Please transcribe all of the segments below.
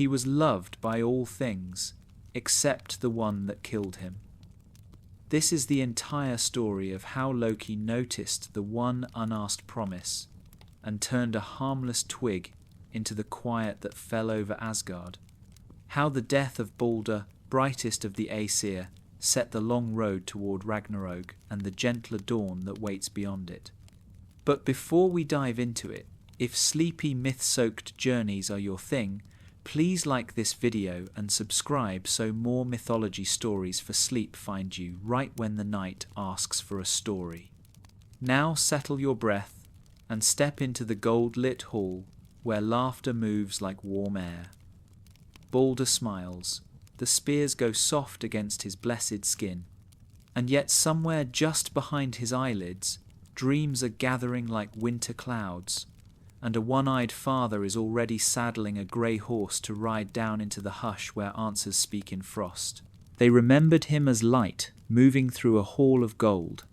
He was loved by all things, except the one that killed him. This is the entire story of how Loki noticed the one unasked promise and turned a harmless twig into the quiet that fell over Asgard. How the death of Baldr, brightest of the Aesir, set the long road toward Ragnarök and the gentler dawn that waits beyond it. But before we dive into it, if sleepy myth-soaked journeys are your thing, please like this video and subscribe so more mythology stories for sleep find you right when the night asks for a story. Now settle your breath and step into the gold-lit hall where laughter moves like warm air. Baldr smiles, the spears go soft against his blessed skin, and yet somewhere just behind his eyelids, dreams are gathering like winter clouds, and a one-eyed father is already saddling a grey horse to ride down into the hush where answers speak in frost. They remembered him as light moving through a hall of gold,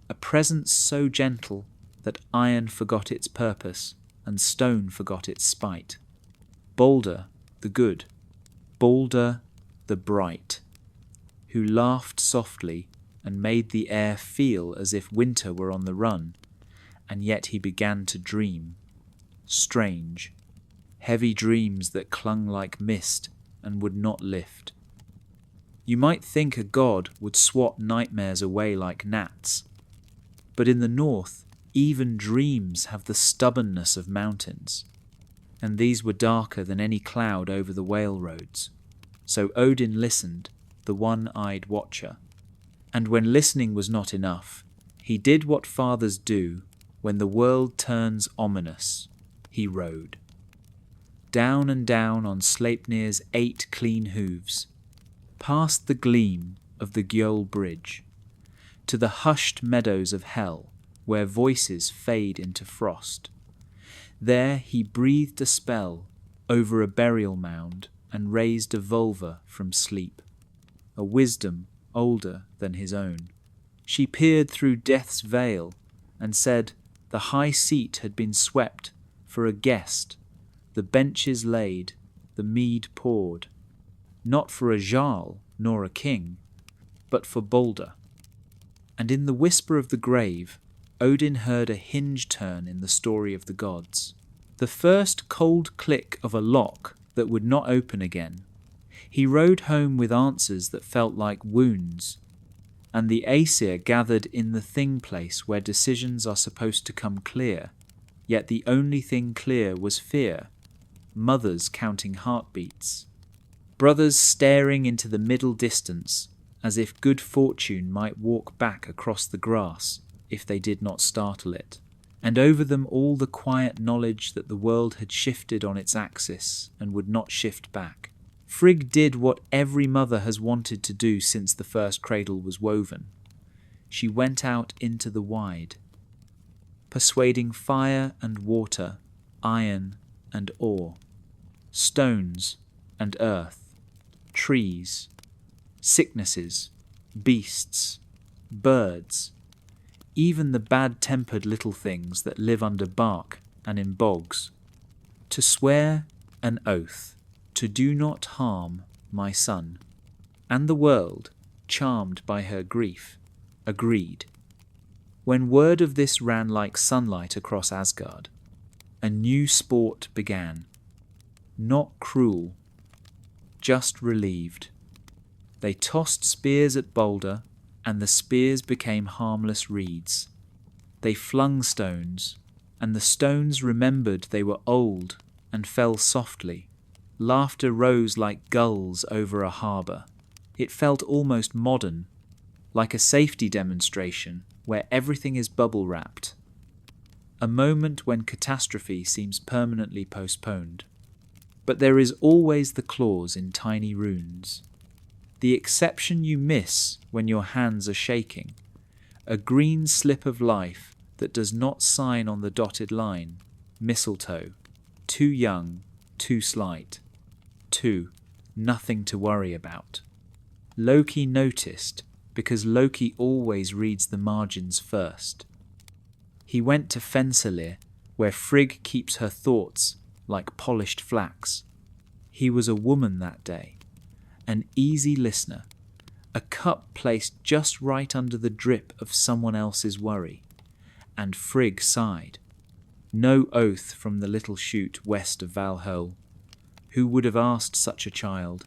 a presence so gentle that iron forgot its purpose and stone forgot its spite. Baldr the good, Baldr the bright, who laughed softly and made the air feel as if winter were on the run, and yet he began to dream. Strange, heavy dreams that clung like mist and would not lift. You might think a god would swat nightmares away like gnats, but in the north, even dreams have the stubbornness of mountains, and these were darker than any cloud over the whale roads. So Odin listened, the one-eyed watcher, and when listening was not enough, he did what fathers do when the world turns ominous. He rode. Down and down on Sleipnir's 8 clean hooves, past the gleam of the Gjöll bridge, to the hushed meadows of hell where voices fade into frost. There he breathed a spell over a burial mound and raised a völva from sleep, a wisdom older than his own. She peered through death's veil and said the high seat had been swept for a guest, the benches laid, the mead poured, not for a jarl nor a king, but for Baldr. And in the whisper of the grave, Odin heard a hinge turn in the story of the gods. The first cold click of a lock that would not open again. He rode home with answers that felt like wounds, and the Aesir gathered in the thing place where decisions are supposed to come clear. Yet the only thing clear was fear, mothers counting heartbeats, brothers staring into the middle distance as if good fortune might walk back across the grass if they did not startle it, and over them all the quiet knowledge that the world had shifted on its axis and would not shift back. Frigg did what every mother has wanted to do since the first cradle was woven. She went out into the wide, persuading fire and water, iron and ore, stones and earth, trees, sicknesses, beasts, birds, even the bad-tempered little things that live under bark and in bogs, to swear an oath to do not harm my son. And the world, charmed by her grief, agreed. When word of this ran like sunlight across Asgard, a new sport began. Not cruel, just relieved. They tossed spears at Baldr, and the spears became harmless reeds. They flung stones, and the stones remembered they were old and fell softly. Laughter rose like gulls over a harbour. It felt almost modern, like a safety demonstration where everything is bubble-wrapped. A moment when catastrophe seems permanently postponed. But there is always the clause in tiny runes. The exception you miss when your hands are shaking. A green slip of life that does not sign on the dotted line. Mistletoe. Too young, too slight. 2. Nothing to worry about. Loki noticed, because Loki always reads the margins first. He went to Fenrir, where Frigg keeps her thoughts like polished flax. He was a woman that day, an easy listener, a cup placed just right under the drip of someone else's worry, and Frigg sighed. No oath from the little shoot west of Valhall. Who would have asked such a child?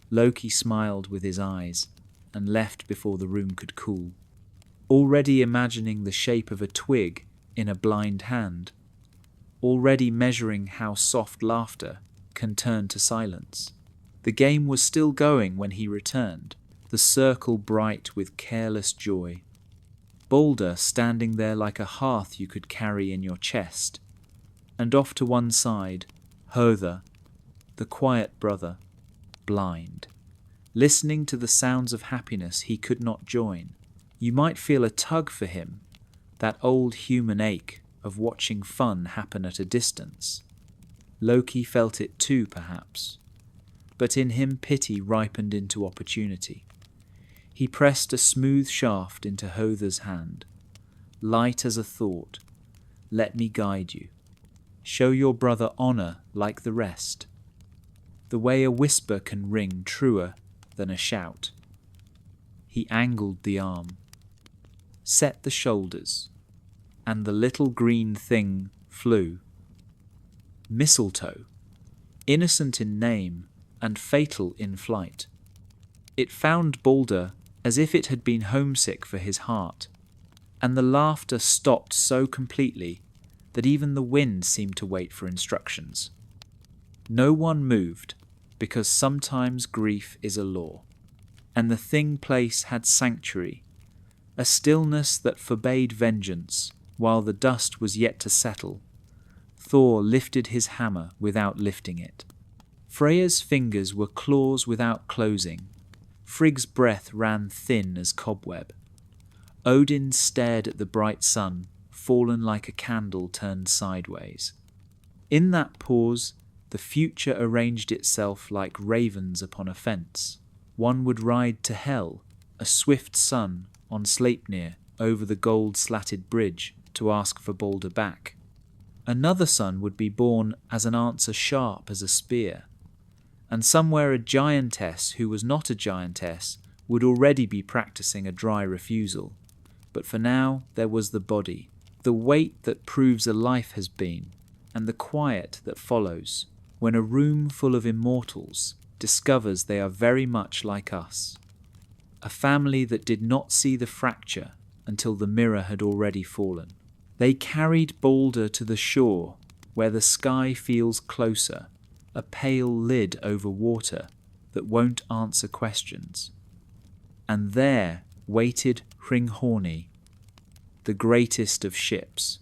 Loki smiled with his eyes and left before the room could cool, already imagining the shape of a twig in a blind hand, already measuring how soft laughter can turn to silence. The game was still going when he returned, the circle bright with careless joy. Baldr standing there like a hearth you could carry in your chest, and off to one side, Höðr, the quiet brother, blind, listening to the sounds of happiness he could not join. You might feel a tug for him, that old human ache of watching fun happen at a distance. Loki felt it too, perhaps, but in him pity ripened into opportunity. He pressed a smooth shaft into Höðr's hand, light as a thought. Let me guide you. Show your brother honour like the rest, the way a whisper can ring truer than a shout. He angled the arm, set the shoulders, and the little green thing flew. Mistletoe, innocent in name and fatal in flight. It found Baldr as if it had been homesick for his heart, and the laughter stopped so completely that even the wind seemed to wait for instructions. No one moved, because sometimes grief is a law, and the thing place had sanctuary, a stillness that forbade vengeance while the dust was yet to settle. Thor lifted his hammer without lifting it. Freya's fingers were claws without closing. Frigg's breath ran thin as cobweb. Odin stared at the bright sun, fallen like a candle turned sideways. In that pause, the future arranged itself like ravens upon a fence. One would ride to Hel, a swift sun, on Sleipnir over the gold-slatted bridge to ask for Baldr back. Another son would be born as an answer sharp as a spear, and somewhere a giantess who was not a giantess would already be practicing a dry refusal. But for now there was the body, the weight that proves a life has been, and the quiet that follows, when a room full of immortals discovers they are very much like us. A family that did not see the fracture until the mirror had already fallen. They carried Baldr to the shore, where the sky feels closer, a pale lid over water that won't answer questions. And there waited Hringhorni, the greatest of ships.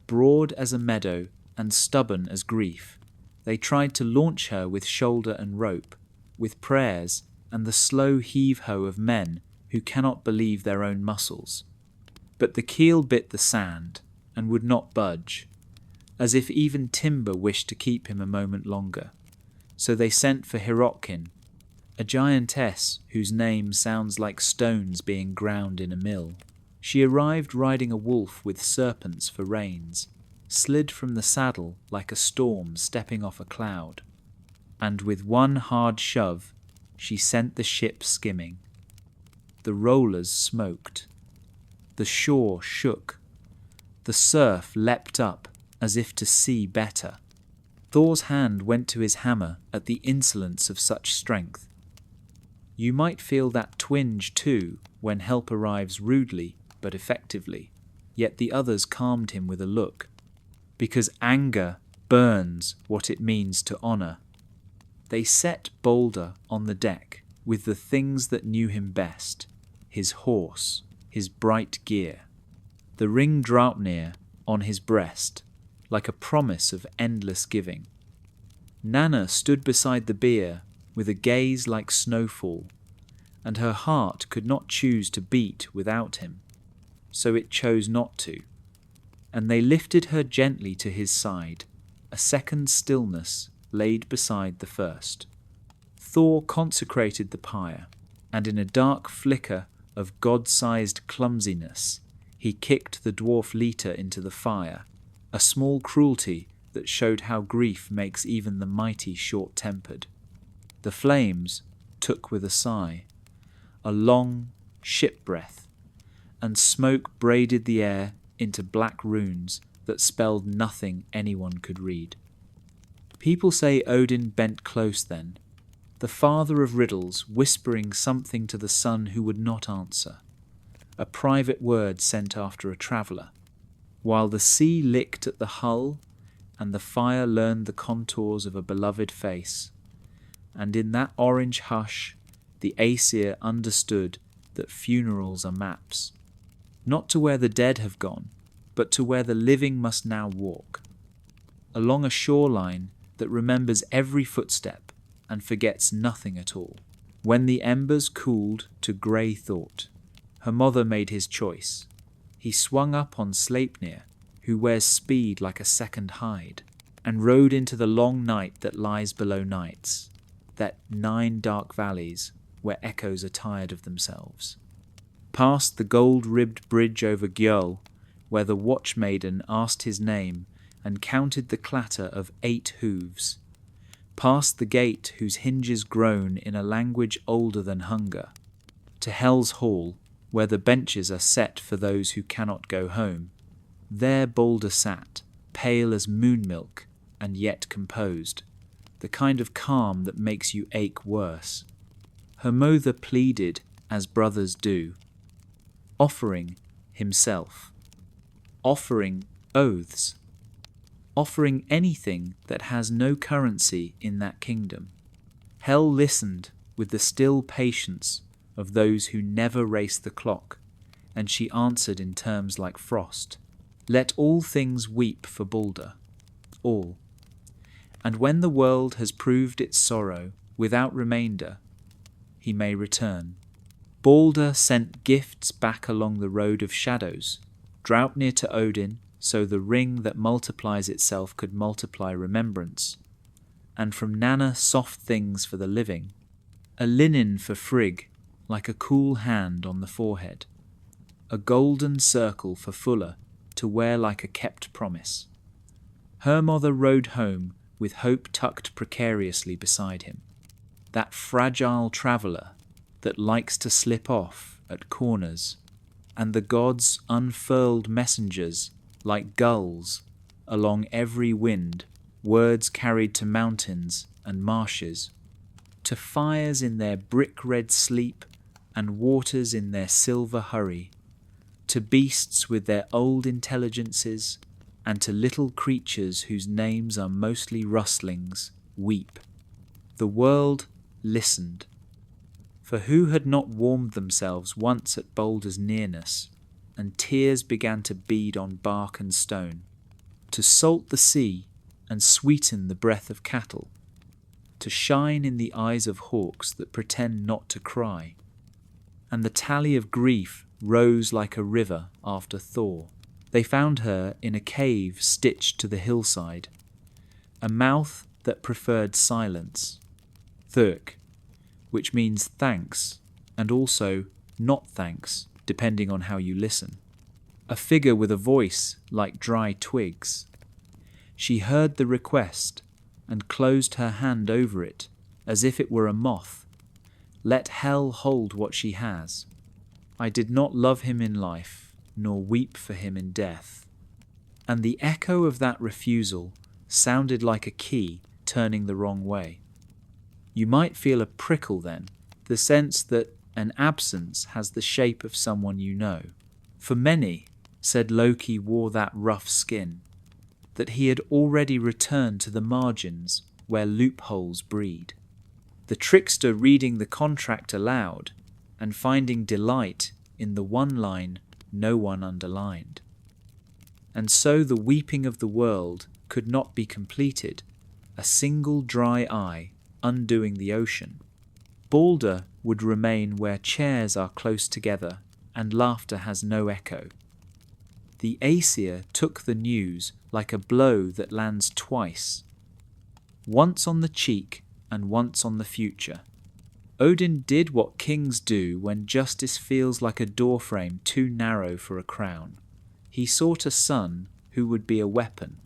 Broad as a meadow and stubborn as grief, they tried to launch her with shoulder and rope, with prayers and the slow heave-ho of men who cannot believe their own muscles. But the keel bit the sand and would not budge, as if even timber wished to keep him a moment longer. So they sent for Hyrrokkin, a giantess whose name sounds like stones being ground in a mill. She arrived riding a wolf with serpents for reins, slid from the saddle like a storm stepping off a cloud, and with one hard shove she sent the ship skimming. The rollers smoked. The shore shook. The surf leapt up as if to see better. Thor's hand went to his hammer at the insolence of such strength. You might feel that twinge too when help arrives rudely but effectively, yet the others calmed him with a look, because anger burns what it means to honour. They set Baldr on the deck with the things that knew him best, his horse, his bright gear, the ring Draupnir on his breast, like a promise of endless giving. Nanna stood beside the bier with a gaze like snowfall, and her heart could not choose to beat without him, so it chose not to, and they lifted her gently to his side, a second stillness laid beside the first. Thor consecrated the pyre, and in a dark flicker of god-sized clumsiness, he kicked the dwarf Lita into the fire, a small cruelty that showed how grief makes even the mighty short-tempered. The flames took with a sigh, a long ship breath, and smoke braided the air into black runes that spelled nothing anyone could read. People say Odin bent close then, the father of riddles whispering something to the son who would not answer, a private word sent after a traveller, while the sea licked at the hull and the fire learned the contours of a beloved face, and in that orange hush the Aesir understood that funerals are maps, not to where the dead have gone, but to where the living must now walk, along a shoreline that remembers every footstep and forgets nothing at all. When the embers cooled to grey thought, Hermóðr made his choice. He swung up on Sleipnir, who wears speed like a second hide, and rode into the long night that lies below nights, that 9 dark valleys where echoes are tired of themselves. Past the gold-ribbed bridge over Gjöll, where the watchmaiden asked his name and counted the clatter of 8 hooves. Past the gate whose hinges groan in a language older than hunger, to Hel's hall, where the benches are set for those who cannot go home. There Baldr sat, pale as moon milk, and yet composed, the kind of calm that makes you ache worse. Hermóðr pleaded as brothers do, offering himself, offering oaths, offering anything that has no currency in that kingdom. Hel listened with the still patience of those who never race the clock, and she answered in terms like frost. Let all things weep for Baldr, all. And when the world has proved its sorrow without remainder, he may return. Baldr sent gifts back along the road of shadows, Draupnir to Odin, so the ring that multiplies itself could multiply remembrance, and from Nanna soft things for the living, a linen for Frigg, like a cool hand on the forehead, a golden circle for Fulla to wear like a kept promise. Hermóðr rode home with hope tucked precariously beside him, that fragile traveller that likes to slip off at corners, and the gods unfurled messengers like gulls along every wind, words carried to mountains and marshes, to fires in their brick-red sleep and waters in their silver hurry, to beasts with their old intelligences, and to little creatures whose names are mostly rustlings, weep. The world listened. For who had not warmed themselves once at Baldr's nearness, and tears began to bead on bark and stone, to salt the sea and sweeten the breath of cattle, to shine in the eyes of hawks that pretend not to cry, and the tally of grief rose like a river after Thor. They found her in a cave stitched to the hillside, a mouth that preferred silence, Þökk, which means thanks, and also not thanks, depending on how you listen. A figure with a voice like dry twigs. She heard the request and closed her hand over it, as if it were a moth. Let Hel hold what she has. I did not love him in life, nor weep for him in death. And the echo of that refusal sounded like a key turning the wrong way. You might feel a prickle then, the sense that an absence has the shape of someone you know. For many, said Loki wore that rough skin, that he had already returned to the margins where loopholes breed. The trickster reading the contract aloud and finding delight in the one line no one underlined. And so the weeping of the world could not be completed, a single dry eye undoing the ocean. Baldr would remain where chairs are close together and laughter has no echo. The Aesir took the news like a blow that lands twice, once on the cheek and once on the future. Odin did what kings do when justice feels like a doorframe too narrow for a crown. He sought a son who would be a weapon.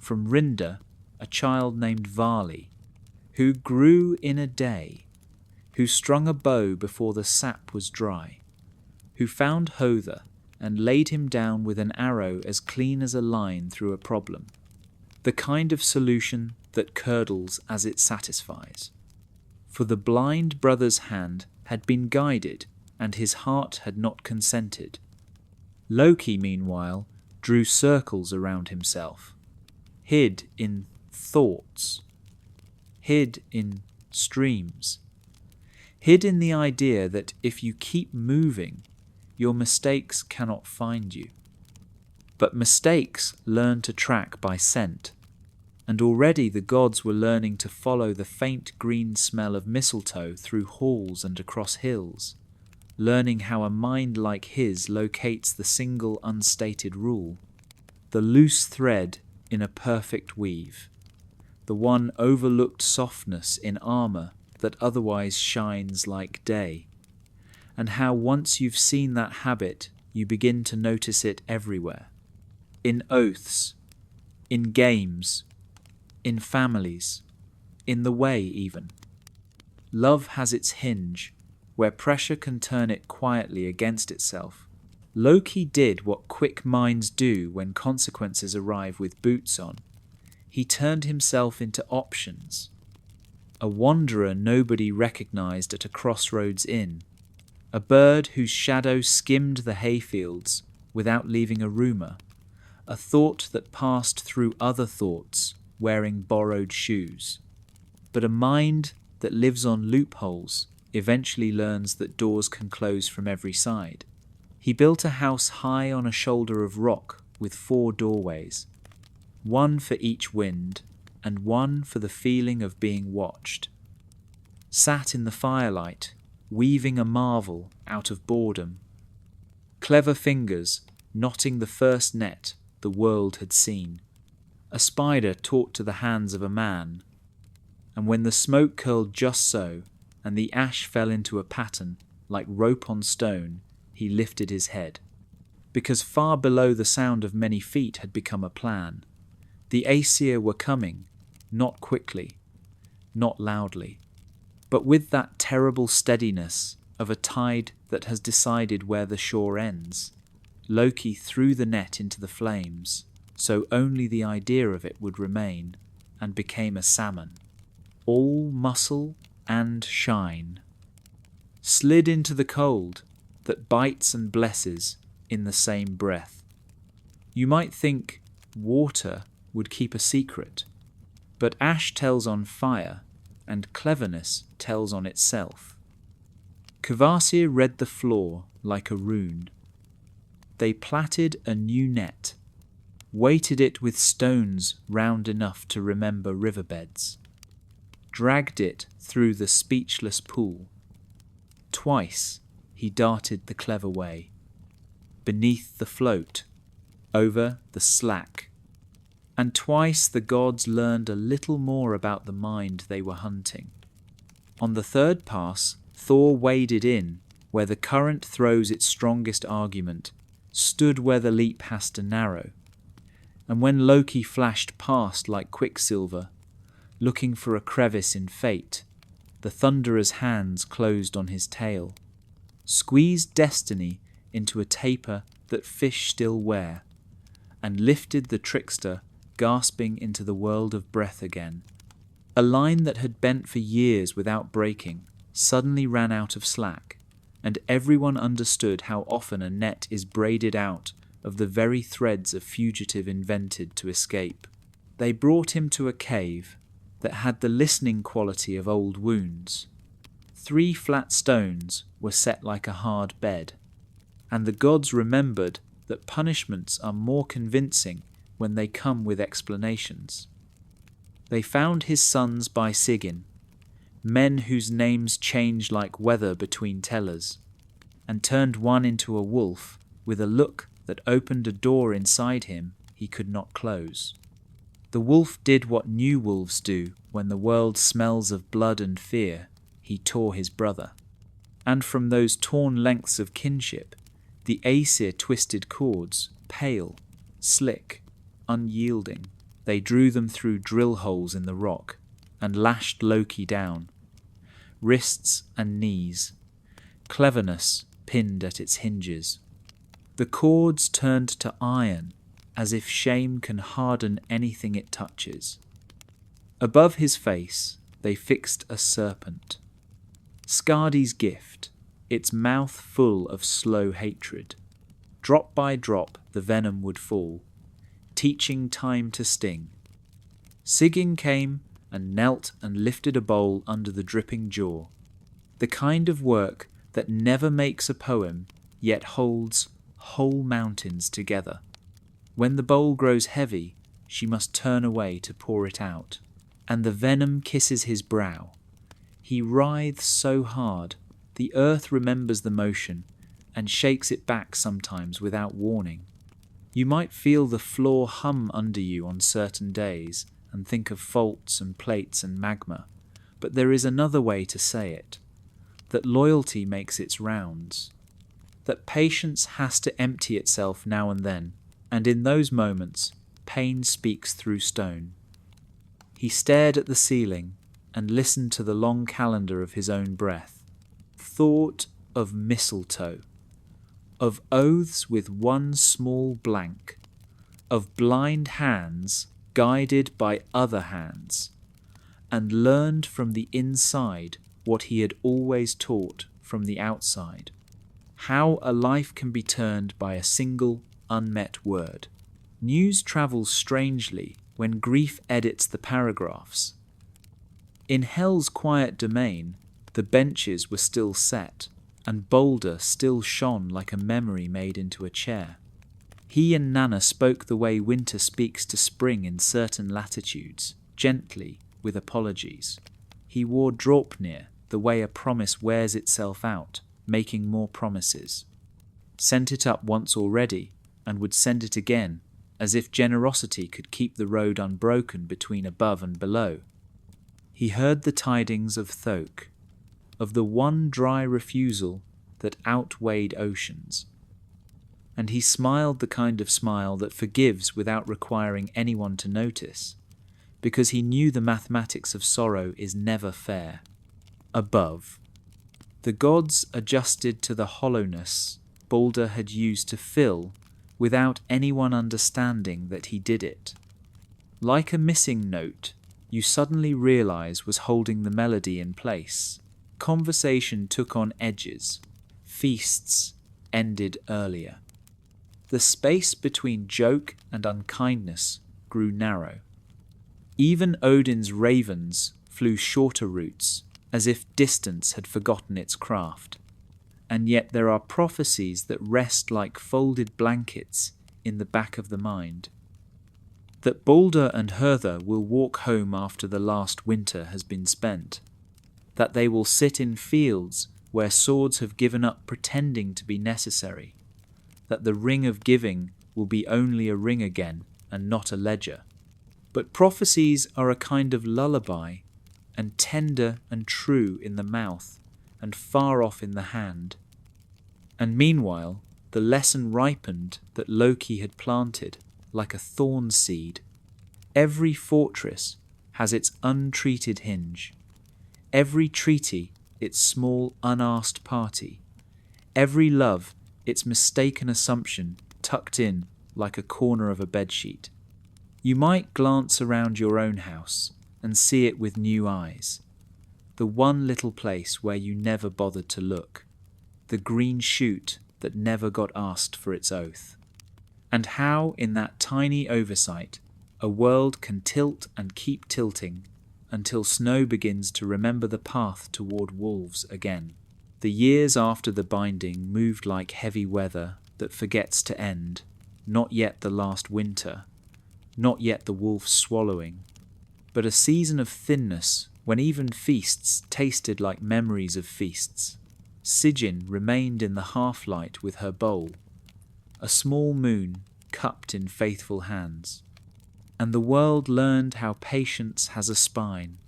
from Rinda, a child named Vali, who grew in a day, who strung a bow before the sap was dry, who found Höðr and laid him down with an arrow as clean as a line through a problem, the kind of solution that curdles as it satisfies. For the blind brother's hand had been guided, and his heart had not consented. Loki, meanwhile, drew circles around himself, hid in thoughts, hid in streams, hid in the idea that if you keep moving, your mistakes cannot find you. But mistakes learn to track by scent, and already the gods were learning to follow the faint green smell of mistletoe through halls and across hills, learning how a mind like his locates the single unstated rule, the loose thread in a perfect weave, the one overlooked softness in armour that otherwise shines like day, and how once you've seen that habit, you begin to notice it everywhere, in oaths, in games, in families, in the way even. Love has its hinge, where pressure can turn it quietly against itself. Loki did what quick minds do when consequences arrive with boots on. He turned himself into options. A wanderer nobody recognized at a crossroads inn, a bird whose shadow skimmed the hayfields without leaving a rumour, a thought that passed through other thoughts, wearing borrowed shoes. But a mind that lives on loopholes eventually learns that doors can close from every side. He built a house high on a shoulder of rock with 4 doorways, one for each wind and one for the feeling of being watched. Sat in the firelight, weaving a marvel out of boredom, clever fingers knotting the first net the world had seen. A spider taught to the hands of a man, and when the smoke curled just so, and the ash fell into a pattern like rope on stone, he lifted his head. Because far below the sound of many feet had become a plan. The Aesir were coming, not quickly, not loudly, but with that terrible steadiness of a tide that has decided where the shore ends. Loki threw the net into the flames, so only the idea of it would remain, and became a salmon, all muscle and shine. Slid into the cold that bites and blesses in the same breath. You might think water would keep a secret, but ash tells on fire, and cleverness tells on itself. Kvasir read the floor like a rune. They plaited a new net, weighted it with stones round enough to remember riverbeds, dragged it through the speechless pool. Twice he darted the clever way, beneath the float, over the slack, and twice the gods learned a little more about the mind they were hunting. On the 3rd pass, Thor waded in where the current throws its strongest argument, stood where the leap has to narrow, and when Loki flashed past like quicksilver, looking for a crevice in fate, the Thunderer's hands closed on his tail, squeezed destiny into a taper that fish still wear, and lifted the trickster gasping into the world of breath again. A line that had bent for years without breaking suddenly ran out of slack, and everyone understood how often a net is braided out of the very threads a fugitive invented to escape. They brought him to a cave that had the listening quality of old wounds. 3 flat stones were set like a hard bed, and the gods remembered that punishments are more convincing when they come with explanations. They found his sons by Sigyn, men whose names changed like weather between tellers, and turned one into a wolf with a look that opened a door inside him he could not close. The wolf did what new wolves do when the world smells of blood and fear. He tore his brother. And from those torn lengths of kinship, the Aesir twisted cords, pale, slick, unyielding, They drew them through drill holes in the rock and lashed Loki down. Wrists and knees. Cleverness pinned at its hinges. The cords turned to iron, as if shame can harden anything it touches. Above his face they fixed a serpent. Skardi's gift, its mouth full of slow hatred. Drop by drop the venom would fall, teaching time to sting. Sigyn came and knelt and lifted a bowl under the dripping jaw. The kind of work that never makes a poem, yet holds whole mountains together. When the bowl grows heavy, she must turn away to pour it out, and the venom kisses his brow. He writhes so hard, the earth remembers the motion and shakes it back sometimes without warning. You might feel the floor hum under you on certain days and think of faults and plates and magma, but there is another way to say it, that loyalty makes its rounds, that patience has to empty itself now and then, and in those moments, pain speaks through stone. He stared at the ceiling and listened to the long calendar of his own breath, thought of mistletoe, of oaths with one small blank, of blind hands guided by other hands, and learned from the inside what he had always taught from the outside, how a life can be turned by a single unmet word. News travels strangely when grief edits the paragraphs. In Hel's quiet domain, the benches were still set, and Baldr still shone like a memory made into a chair. He and Nanna spoke the way winter speaks to spring in certain latitudes, gently, with apologies. He wore Draupnir the way a promise wears itself out, making more promises. Sent it up once already, and would send it again, as if generosity could keep the road unbroken between above and below. He heard the tidings of Þökk, of the one dry refusal that outweighed oceans. And he smiled the kind of smile that forgives without requiring anyone to notice, because he knew the mathematics of sorrow is never fair. Above. The gods adjusted to the hollowness Baldr had used to fill without anyone understanding that he did it. Like a missing note, you suddenly realize was holding the melody in place. Conversation took on edges. Feasts ended earlier. The space between joke and unkindness grew narrow. Even Odin's ravens flew shorter routes, as if distance had forgotten its craft. And yet there are prophecies that rest like folded blankets in the back of the mind. That Baldr and Höðr will walk home after the last winter has been spent. That they will sit in fields where swords have given up pretending to be necessary. That the ring of giving will be only a ring again and not a ledger. But prophecies are a kind of lullaby, and tender and true in the mouth, and far off in the hand. And meanwhile, the lesson ripened that Loki had planted, like a thorn seed. Every fortress has its untreated hinge. Every treaty its small unasked party. Every love its mistaken assumption tucked in like a corner of a bedsheet. You might glance around your own house and see it with new eyes. The one little place where you never bothered to look. The green shoot that never got asked for its oath. And how, in that tiny oversight, a world can tilt and keep tilting until snow begins to remember the path toward wolves again. The years after the binding moved like heavy weather that forgets to end, not yet the last winter, not yet the wolf swallowing, but a season of thinness when even feasts tasted like memories of feasts. Sigyn remained in the half-light with her bowl, a small moon cupped in faithful hands. And the world learned how patience has a spine.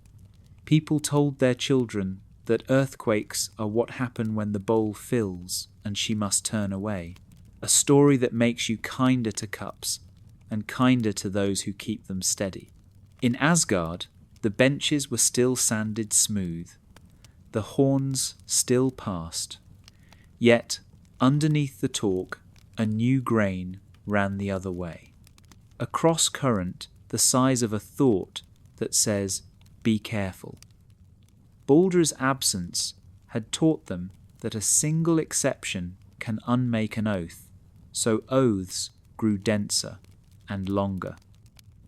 People told their children that earthquakes are what happen when the bowl fills and she must turn away. A story that makes you kinder to cups and kinder to those who keep them steady. In Asgard, the benches were still sanded smooth, the horns still passed, yet underneath the talk a new grain ran the other way. A cross current the size of a thought that says, "Be careful." Baldr's absence had taught them that a single exception can unmake an oath, so oaths grew denser and longer.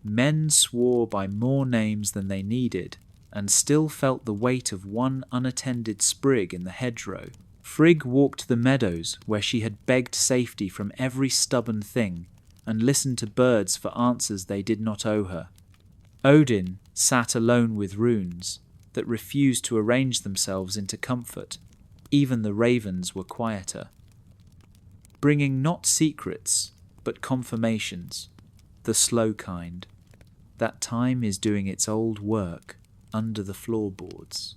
Men swore by more names than they needed, and still felt the weight of one unattended sprig in the hedgerow. Frigg walked the meadows where she had begged safety from every stubborn thing, and listened to birds for answers they did not owe her. Odin sat alone with runes that refused to arrange themselves into comfort. Even the ravens were quieter, bringing not secrets, but confirmations, the slow kind, that time is doing its old work under the floorboards.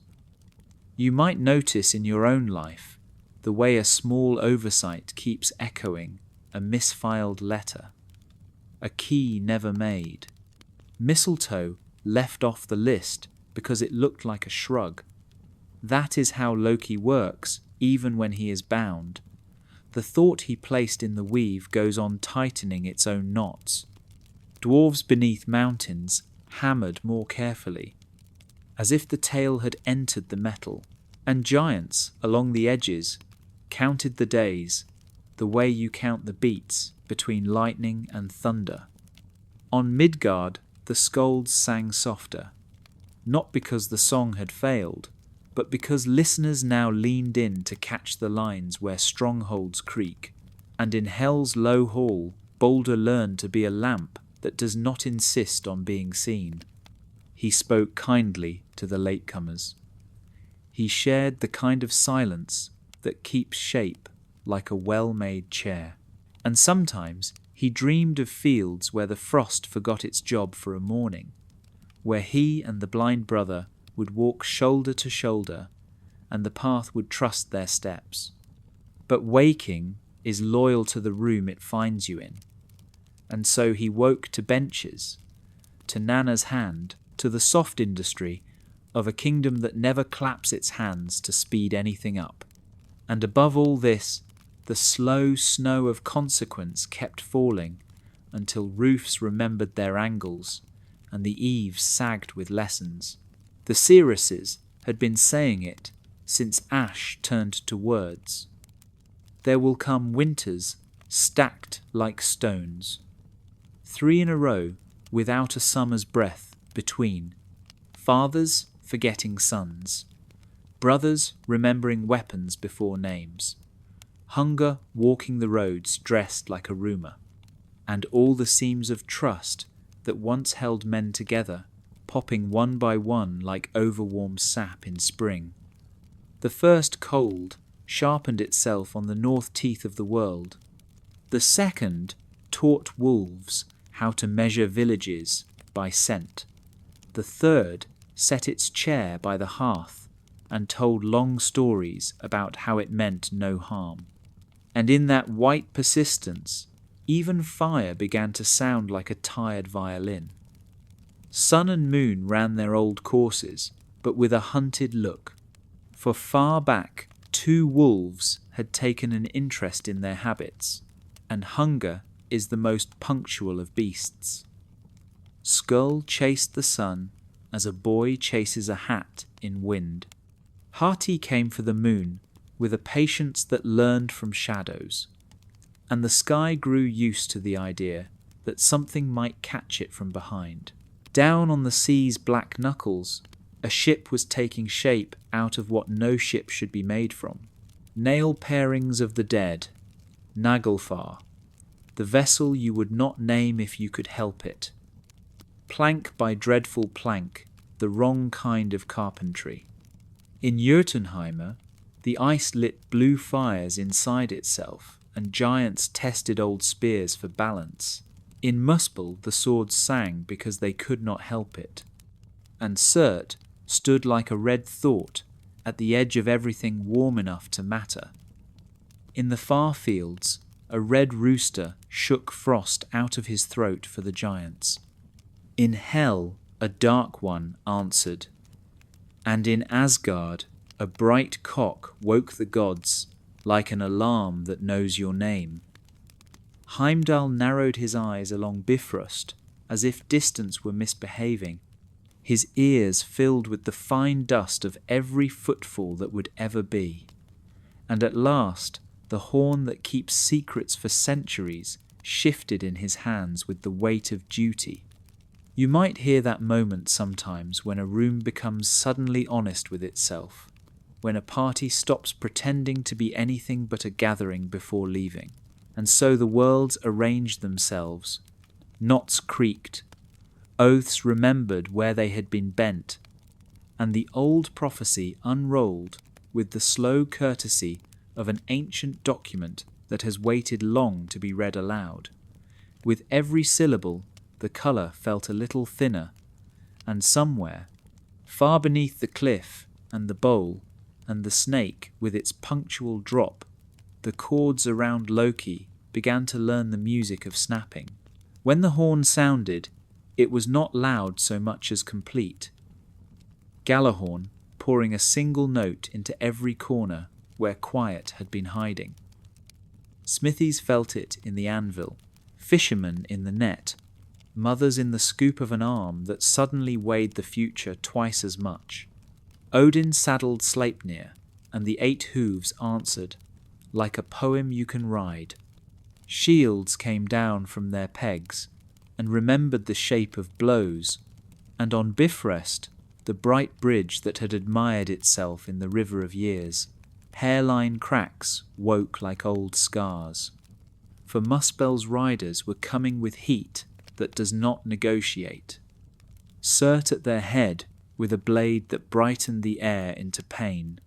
You might notice in your own life the way a small oversight keeps echoing a misfiled letter, a key never made, mistletoe left off the list because it looked like a shrug. That is how Loki works, even when he is bound. The thought he placed in the weave goes on tightening its own knots. Dwarves beneath mountains hammered more carefully, as if the tale had entered the metal, and giants along the edges counted the days, the way you count the beats between lightning and thunder. On Midgard, the skalds sang softer, not because the song had failed, but because listeners now leaned in to catch the lines where strongholds creak, and in Hell's low hall, Baldr learned to be a lamp that does not insist on being seen. He spoke kindly to the latecomers. He shared the kind of silence that keeps shape like a well-made chair. And sometimes he dreamed of fields where the frost forgot its job for a morning, where he and the blind brother would walk shoulder to shoulder, and the path would trust their steps. But waking is loyal to the room it finds you in, and so he woke to benches, to Nanna's hand, to the soft industry of a kingdom that never claps its hands to speed anything up. And above all this, the slow snow of consequence kept falling until roofs remembered their angles and the eaves sagged with lessons. The seeresses had been saying it since ash turned to words. There will come winters stacked like stones, 3 in a row without a summer's breath between, fathers forgetting sons, brothers remembering weapons before names, hunger walking the roads dressed like a rumour, and all the seams of trust that once held men together popping one by one like overwarm sap in spring. The first cold sharpened itself on the north teeth of the world. The second taught wolves how to measure villages by scent. The third set its chair by the hearth and told long stories about how it meant no harm. And in that white persistence, even fire began to sound like a tired violin. Sun and moon ran their old courses, but with a hunted look, for far back 2 wolves had taken an interest in their habits, and hunger is the most punctual of beasts. Skull chased the sun as a boy chases a hat in wind. Hati came for the moon with a patience that learned from shadows, and the sky grew used to the idea that something might catch it from behind. Down on the sea's black knuckles, a ship was taking shape out of what no ship should be made from. Nail parings of the dead, Naglfar, the vessel you would not name if you could help it. Plank by dreadful plank, the wrong kind of carpentry. In Jotunheimer, the ice lit blue fires inside itself, and giants tested old spears for balance. In Muspel, the swords sang because they could not help it. And Surtr stood like a red thought at the edge of everything warm enough to matter. In the far fields, a red rooster shook frost out of his throat for the giants. In hell a dark one answered, and in Asgard a bright cock woke the gods like an alarm that knows your name. Heimdall narrowed his eyes along Bifrost as if distance were misbehaving, his ears filled with the fine dust of every footfall that would ever be. And at last the horn that keeps secrets for centuries shifted in his hands with the weight of duty. You might hear that moment sometimes when a room becomes suddenly honest with itself, when a party stops pretending to be anything but a gathering before leaving. And so the worlds arranged themselves. Knots creaked. Oaths remembered where they had been bent. And the old prophecy unrolled with the slow courtesy of an ancient document that has waited long to be read aloud. With every syllable, the colour felt a little thinner, and somewhere, far beneath the cliff and the bowl and the snake with its punctual drop, the chords around Loki began to learn the music of snapping. When the horn sounded, it was not loud so much as complete. Gjallarhorn pouring a single note into every corner where quiet had been hiding. Smithies felt it in the anvil, fishermen in the net, mothers in the scoop of an arm that suddenly weighed the future twice as much. Odin saddled Sleipnir, and the 8 hooves answered, like a poem you can ride. Shields came down from their pegs, and remembered the shape of blows, and on Bifrost, the bright bridge that had admired itself in the river of years, hairline cracks woke like old scars. For Muspel's riders were coming with heat that does not negotiate. Surtr at their head with a blade that brightened the air into pain.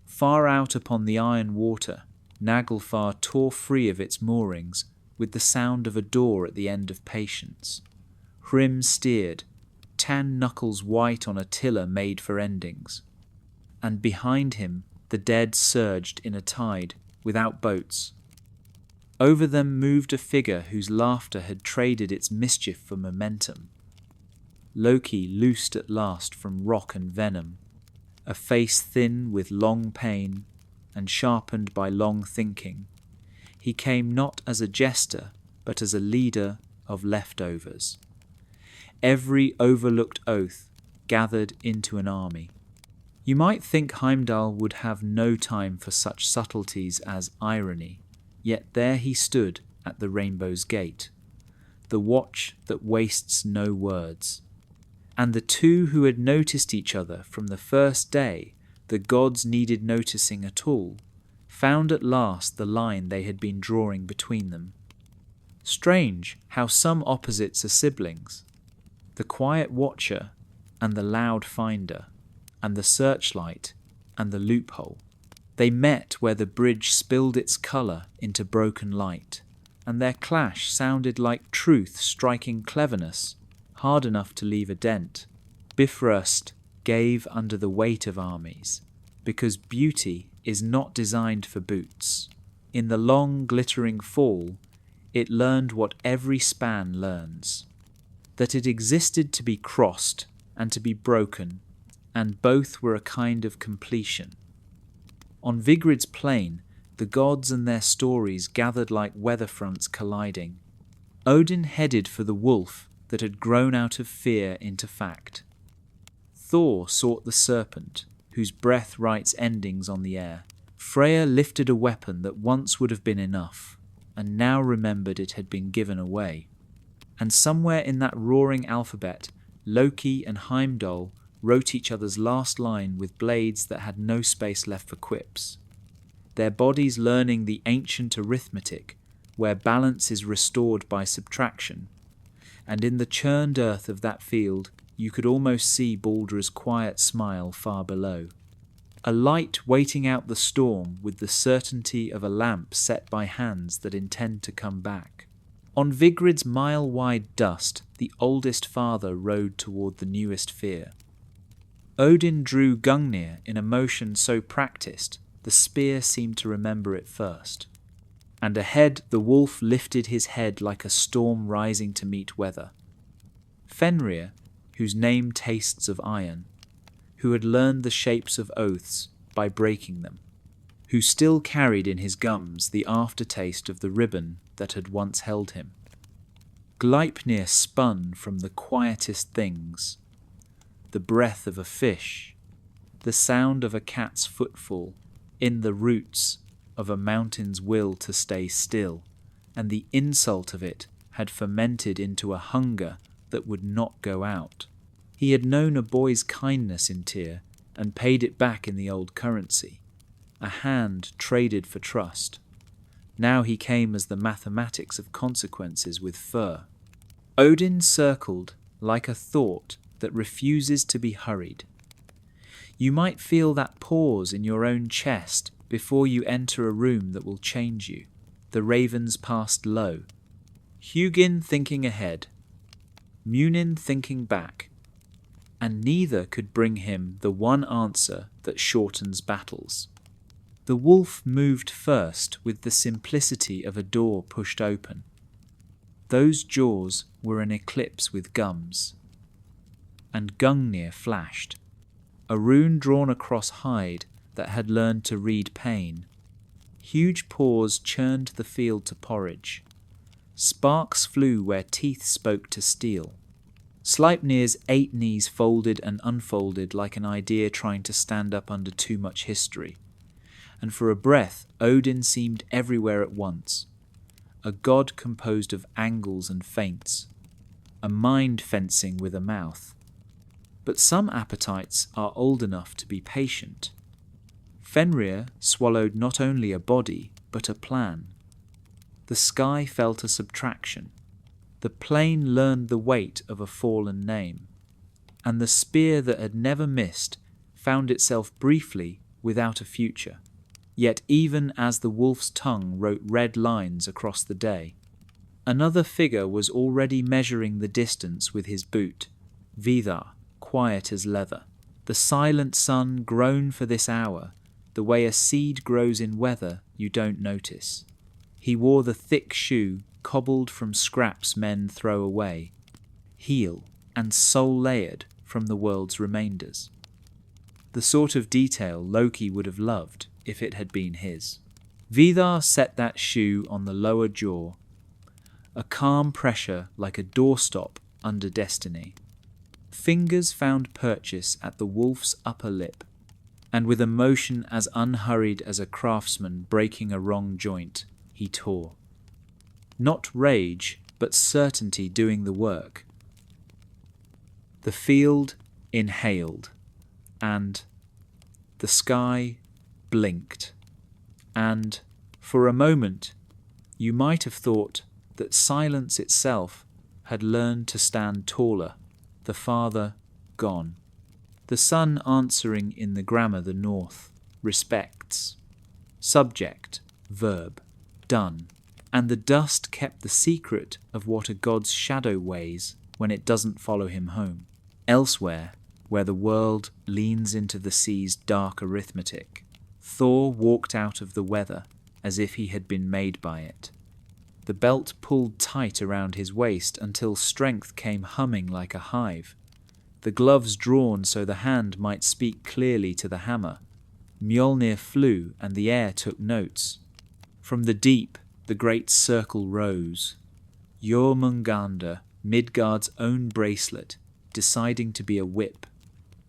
Far out upon the iron water, Naglfar tore free of its moorings with the sound of a door at the end of patience. Hrym steered, tan knuckles white on a tiller made for endings. And behind him the dead surged in a tide, without boats. Over them moved a figure whose laughter had traded its mischief for momentum. Loki loosed at last from rock and venom, a face thin with long pain and sharpened by long thinking. He came not as a jester, but as a leader of leftovers. Every overlooked oath gathered into an army. You might think Heimdall would have no time for such subtleties as irony, yet there he stood at the rainbow's gate, the watch that wastes no words. And the two who had noticed each other from the first day the gods needed noticing at all, found at last the line they had been drawing between them. Strange how some opposites are siblings. The quiet watcher and the loud finder, and the searchlight and the loophole. They met where the bridge spilled its colour into broken light, and their clash sounded like truth striking cleverness, hard enough to leave a dent. Bifrost gave under the weight of armies, because beauty is not designed for boots. In the long glittering fall, it learned what every span learns, that it existed to be crossed and to be broken, and both were a kind of completion. On Vigrid's plain, the gods and their stories gathered like weather fronts colliding. Odin headed for the wolf that had grown out of fear into fact. Thor sought the serpent, whose breath writes endings on the air. Freya lifted a weapon that once would have been enough, and now remembered it had been given away. And somewhere in that roaring alphabet, Loki and Heimdall wrote each other's last line with blades that had no space left for quips. Their bodies learning the ancient arithmetic, where balance is restored by subtraction. And in the churned earth of that field, you could almost see Baldr's quiet smile far below. A light waiting out the storm with the certainty of a lamp set by hands that intend to come back. On Vigrid's mile-wide dust, the oldest father rode toward the newest fear. Odin drew Gungnir in a motion so practised, the spear seemed to remember it first. and ahead the wolf lifted his head like a storm rising to meet weather. Fenrir, whose name tastes of iron, who had learned the shapes of oaths by breaking them, who still carried in his gums the aftertaste of the ribbon that had once held him. Gleipnir spun from the quietest things, the breath of a fish, the sound of a cat's footfall in the roots of a mountain's will to stay still, and the insult of it had fermented into a hunger that would not go out. He had known a boy's kindness in Tyr and paid it back in the old currency, a hand traded for trust. Now he came as the mathematics of consequences with fur. Odin circled like a thought that refuses to be hurried. You might feel that pause in your own chest before you enter a room that will change you. The ravens passed low. Hugin thinking ahead, Munin thinking back, and neither could bring him the one answer that shortens battles. The wolf moved first with the simplicity of a door pushed open. Those jaws were an eclipse with gums. And Gungnir flashed, a rune drawn across hide that had learned to read pain. Huge paws churned the field to porridge. Sparks flew where teeth spoke to steel. Sleipnir's 8 knees folded and unfolded like an idea trying to stand up under too much history. And for a breath, Odin seemed everywhere at once. A god composed of angles and feints. A mind fencing with a mouth. But some appetites are old enough to be patient. Fenrir swallowed not only a body, but a plan. The sky felt a subtraction. The plain learned the weight of a fallen name. And the spear that had never missed found itself briefly without a future. Yet even as the wolf's tongue wrote red lines across the day, another figure was already measuring the distance with his boot, Vidar, quiet as leather. The silent sun grown for this hour, the way a seed grows in weather you don't notice. He wore the thick shoe cobbled from scraps men throw away, heel and sole layered from the world's remainders. The sort of detail Loki would have loved if it had been his. Vidar set that shoe on the lower jaw, a calm pressure like a doorstop under destiny. Fingers found purchase at the wolf's upper lip, and with a motion as unhurried as a craftsman breaking a wrong joint, he tore. Not rage, but certainty doing the work. The field inhaled, and the sky blinked, and for a moment you might have thought that silence itself had learned to stand taller, the father gone. The sun answering in the grammar the North, respects, subject, verb, done, and the dust kept the secret of what a god's shadow weighs when it doesn't follow him home. Elsewhere, where the world leans into the sea's dark arithmetic, Thor walked out of the weather as if he had been made by it. The belt pulled tight around his waist until strength came humming like a hive. The gloves drawn so the hand might speak clearly to the hammer. Mjolnir flew and the air took notes. From the deep, the great circle rose. Jörmungandr, Midgard's own bracelet, deciding to be a whip.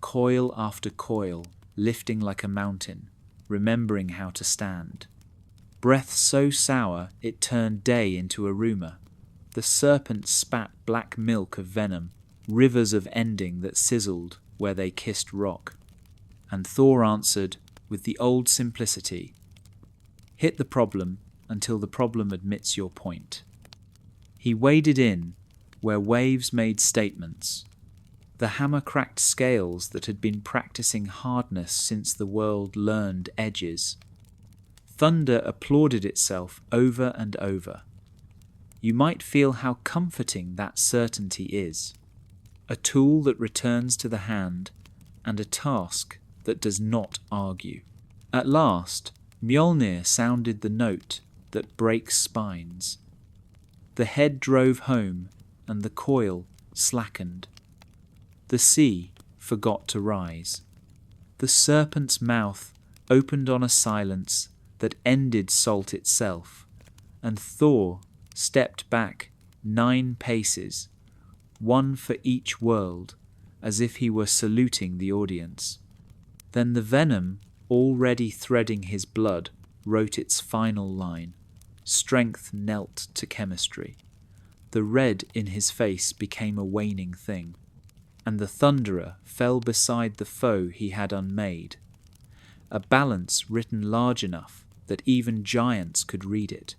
Coil after coil, lifting like a mountain, remembering how to stand. Breath so sour it turned day into a rumour. The serpent spat black milk of venom, rivers of ending that sizzled where they kissed rock. And Thor answered with the old simplicity, hit the problem until the problem admits your point. He waded in where waves made statements. The hammer cracked scales that had been practicing hardness since the world learned edges. Thunder applauded itself over and over. You might feel how comforting that certainty is. A tool that returns to the hand, and a task that does not argue. At last, Mjolnir sounded the note, that breaks spines. The head drove home, and the coil slackened. The sea forgot to rise. The serpent's mouth opened on a silence that ended salt itself, and Thor stepped back 9 paces, one for each world, as if he were saluting the audience. Then the venom, already threading his blood, wrote its final line. Strength knelt to chemistry. The red in his face became a waning thing, and the thunderer fell beside the foe he had unmade. A balance written large enough that even giants could read it.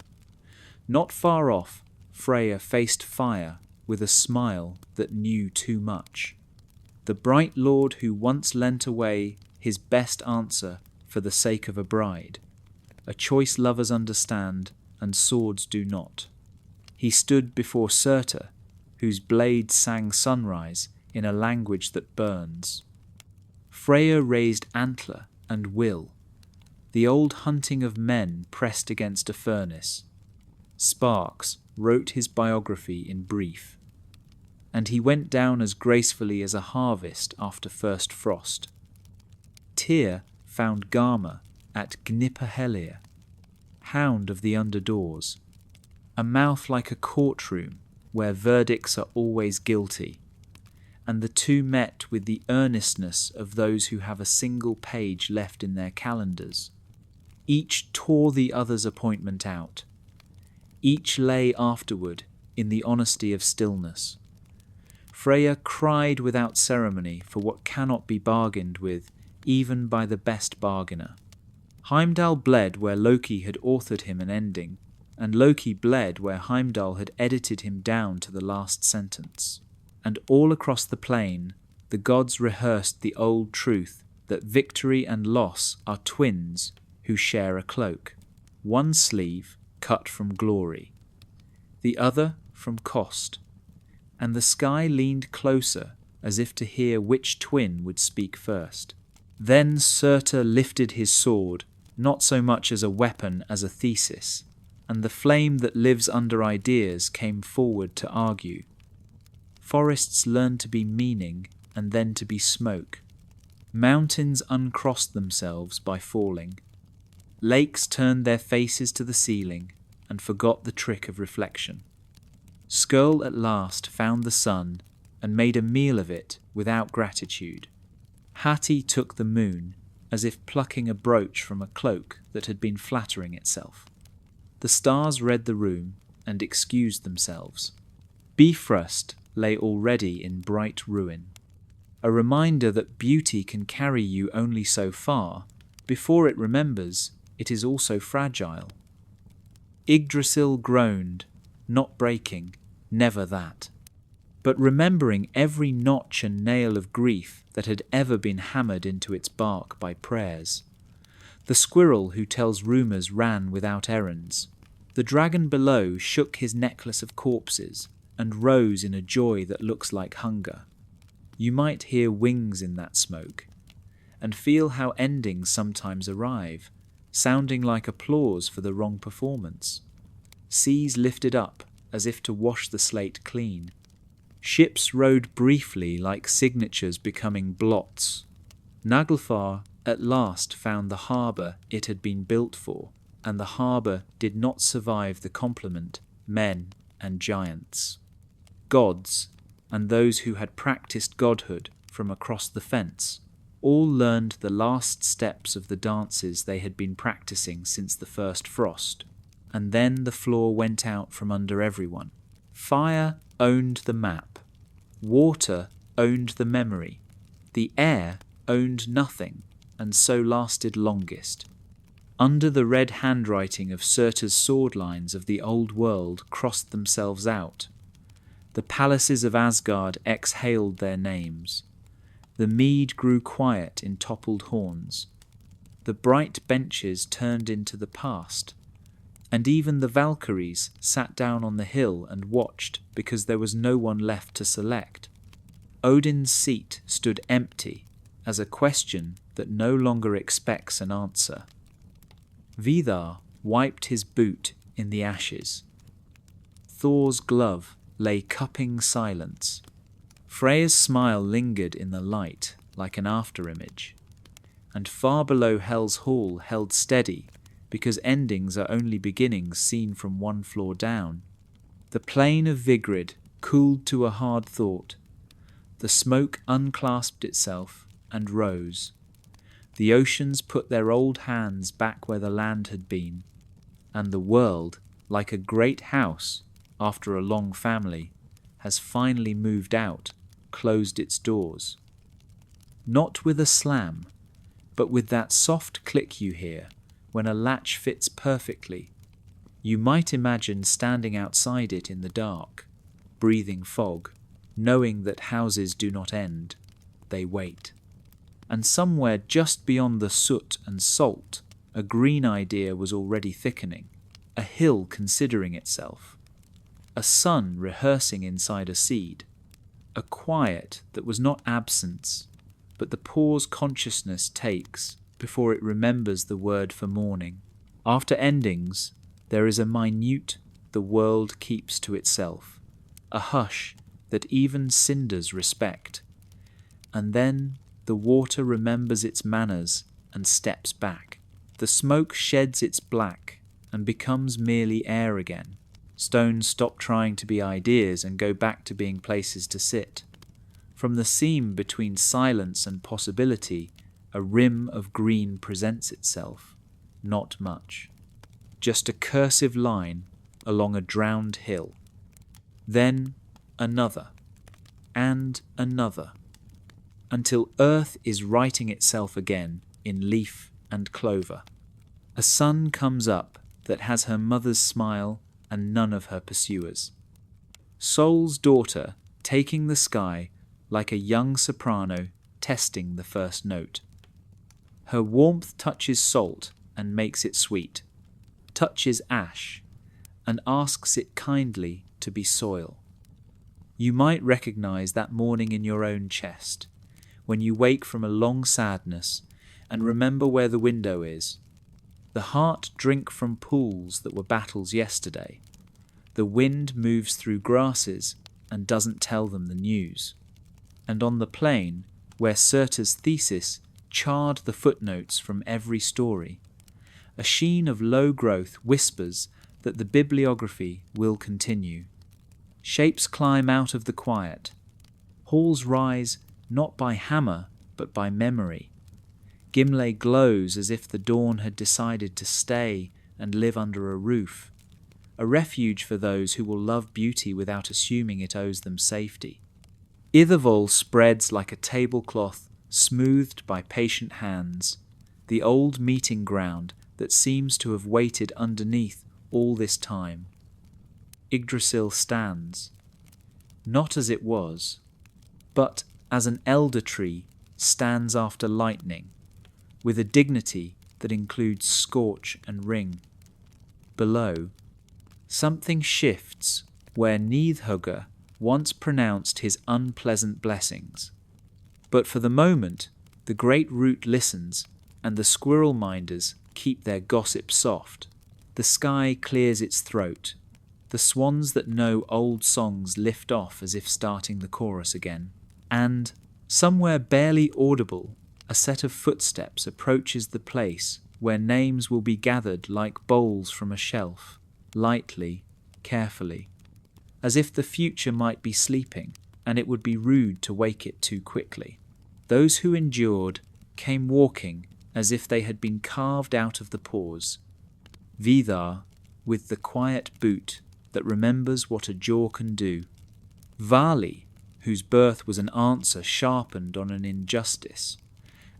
Not far off, Freyr faced fire with a smile that knew too much. The bright lord who once lent away his best answer for the sake of a bride. A choice lovers understand, and swords do not. He stood before Surtr, whose blade sang sunrise in a language that burns. Freyr raised antler and will. The old hunting of men pressed against a furnace. Sparks wrote his biography in brief, and he went down as gracefully as a harvest after first frost. Tyr found Garma at Gnipperhellir, hound of the underdoors, a mouth like a courtroom where verdicts are always guilty, and the two met with the earnestness of those who have a single page left in their calendars. Each tore the other's appointment out. Each lay afterward in the honesty of stillness. Freyr cried without ceremony for what cannot be bargained with even by the best bargainer. Heimdall bled where Loki had authored him an ending, and Loki bled where Heimdall had edited him down to the last sentence. And all across the plain, the gods rehearsed the old truth that victory and loss are twins who share a cloak, one sleeve cut from glory, the other from cost. And the sky leaned closer as if to hear which twin would speak first. Then Surtr lifted his sword, not so much as a weapon as a thesis, and the flame that lives under ideas came forward to argue. Forests learn to be meaning and then to be smoke. Mountains uncrossed themselves by falling. Lakes turned their faces to the ceiling and forgot the trick of reflection. Skirl at last found the sun and made a meal of it without gratitude. Hati took the moon as if plucking a brooch from a cloak that had been flattering itself. The stars read the room and excused themselves. Bifrost lay already in bright ruin, a reminder that beauty can carry you only so far before it remembers it is also fragile. Yggdrasil groaned, not breaking, never that, but remembering every notch and nail of grief that had ever been hammered into its bark by prayers. The squirrel who tells rumours ran without errands. The dragon below shook his necklace of corpses and rose in a joy that looks like hunger. You might hear wings in that smoke, and feel how endings sometimes arrive, sounding like applause for the wrong performance. Seas lifted up as if to wash the slate clean. Ships rode briefly like signatures becoming blots. Naglfar at last found the harbour it had been built for, and the harbour did not survive the complement, men and giants. Gods, and those who had practised godhood from across the fence, all learned the last steps of the dances they had been practising since the first frost, and then the floor went out from under everyone. Fire owned the map. Water owned the memory. The air owned nothing, and so lasted longest. Under the red handwriting of Surtr's sword lines of the old world crossed themselves out. The palaces of Asgard exhaled their names. The mead grew quiet in toppled horns. The bright benches turned into the past, and even the Valkyries sat down on the hill and watched because there was no one left to select. Odin's seat stood empty as a question that no longer expects an answer. Vidar wiped his boot in the ashes. Thor's glove lay cupping silence. Freya's smile lingered in the light like an afterimage. And far below Hel's hall held steady, because endings are only beginnings seen from one floor down. The plain of Vigrid cooled to a hard thought. The smoke unclasped itself and rose. The oceans put their old hands back where the land had been, and the world, like a great house after a long family, has finally moved out, closed its doors. Not with a slam, but with that soft click you hear when a latch fits perfectly. You might imagine standing outside it in the dark, breathing fog, knowing that houses do not end, they wait. And somewhere just beyond the soot and salt, a green idea was already thickening, a hill considering itself, a sun rehearsing inside a seed, a quiet that was not absence, but the pause consciousness takes before it remembers the word for morning. After endings, there is a minute the world keeps to itself, a hush that even cinders respect. And then the water remembers its manners and steps back. The smoke sheds its black and becomes merely air again. Stones stop trying to be ideas and go back to being places to sit. From the seam between silence and possibility, a rim of green presents itself. Not much. Just a cursive line along a drowned hill. Then another, and another, until earth is writing itself again in leaf and clover. A sun comes up that has her mother's smile and none of her pursuers. Sol's daughter taking the sky like a young soprano testing the first note. Her warmth touches salt and makes it sweet, touches ash and asks it kindly to be soil. You might recognize that morning in your own chest, when you wake from a long sadness and remember where the window is. The heart drink from pools that were battles yesterday. The wind moves through grasses and doesn't tell them the news. And on the plain, where Surtr's thesis charred the footnotes from every story, a sheen of low growth whispers that the bibliography will continue. Shapes climb out of the quiet. Halls rise not by hammer, but by memory. Gimlé glows as if the dawn had decided to stay and live under a roof, a refuge for those who will love beauty without assuming it owes them safety. Ithervoll spreads like a tablecloth smoothed by patient hands, the old meeting ground that seems to have waited underneath all this time. Yggdrasil stands, not as it was, but as an elder tree stands after lightning, with a dignity that includes scorch and ring. Below, something shifts where Nidhugger once pronounced his unpleasant blessings. But for the moment, the great root listens, and the squirrel minders keep their gossip soft. The sky clears its throat. The swans that know old songs lift off as if starting the chorus again. And, somewhere barely audible, a set of footsteps approaches the place where names will be gathered like bowls from a shelf, lightly, carefully, as if the future might be sleeping, and it would be rude to wake it too quickly. Those who endured came walking as if they had been carved out of the pause. Vidar, with the quiet boot that remembers what a jaw can do. Vali, whose birth was an answer sharpened on an injustice,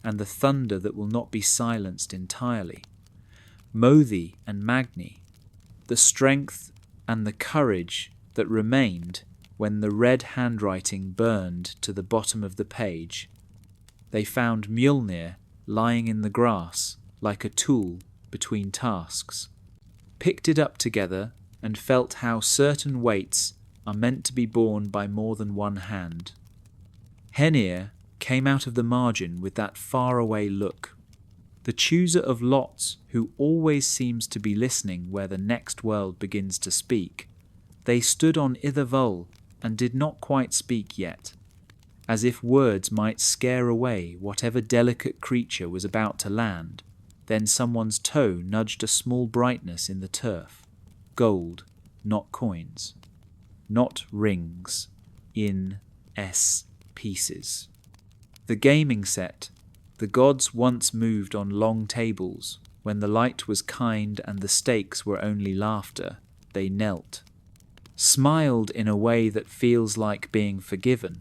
and the thunder that will not be silenced entirely. Mothi and Magni, the strength and the courage that remained when the red handwriting burned to the bottom of the page. They found Mjolnir lying in the grass like a tool between tasks, picked it up together and felt how certain weights are meant to be borne by more than one hand. Henir came out of the margin with that faraway look. the chooser of lots who always seems to be listening where the next world begins to speak. They stood on ither vole and did not quite speak yet, as if words might scare away whatever delicate creature was about to land. Then someone's toe nudged a small brightness in the turf. Gold, not coins. Not rings. In pieces. The gaming set. The gods once moved on long tables. When the light was kind and the stakes were only laughter, they knelt. Smiled in a way that feels like being forgiven.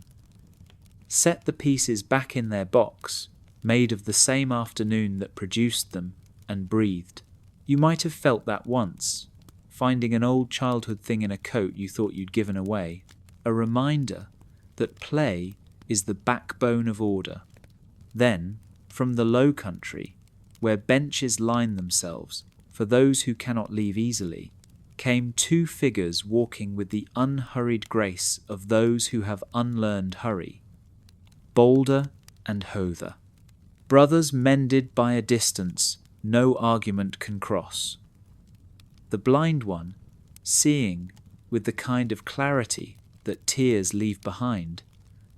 Set the pieces back in their box, made of the same afternoon that produced them, and breathed. You might have felt that once, finding an old childhood thing in a coat you thought you'd given away. A reminder that play is the backbone of order. Then, from the Low Country, where benches line themselves for those who cannot leave easily, came two figures walking with the unhurried grace of those who have unlearned hurry. Baldr and Höðr. Brothers mended by a distance no argument can cross. The blind one, seeing with the kind of clarity that tears leave behind,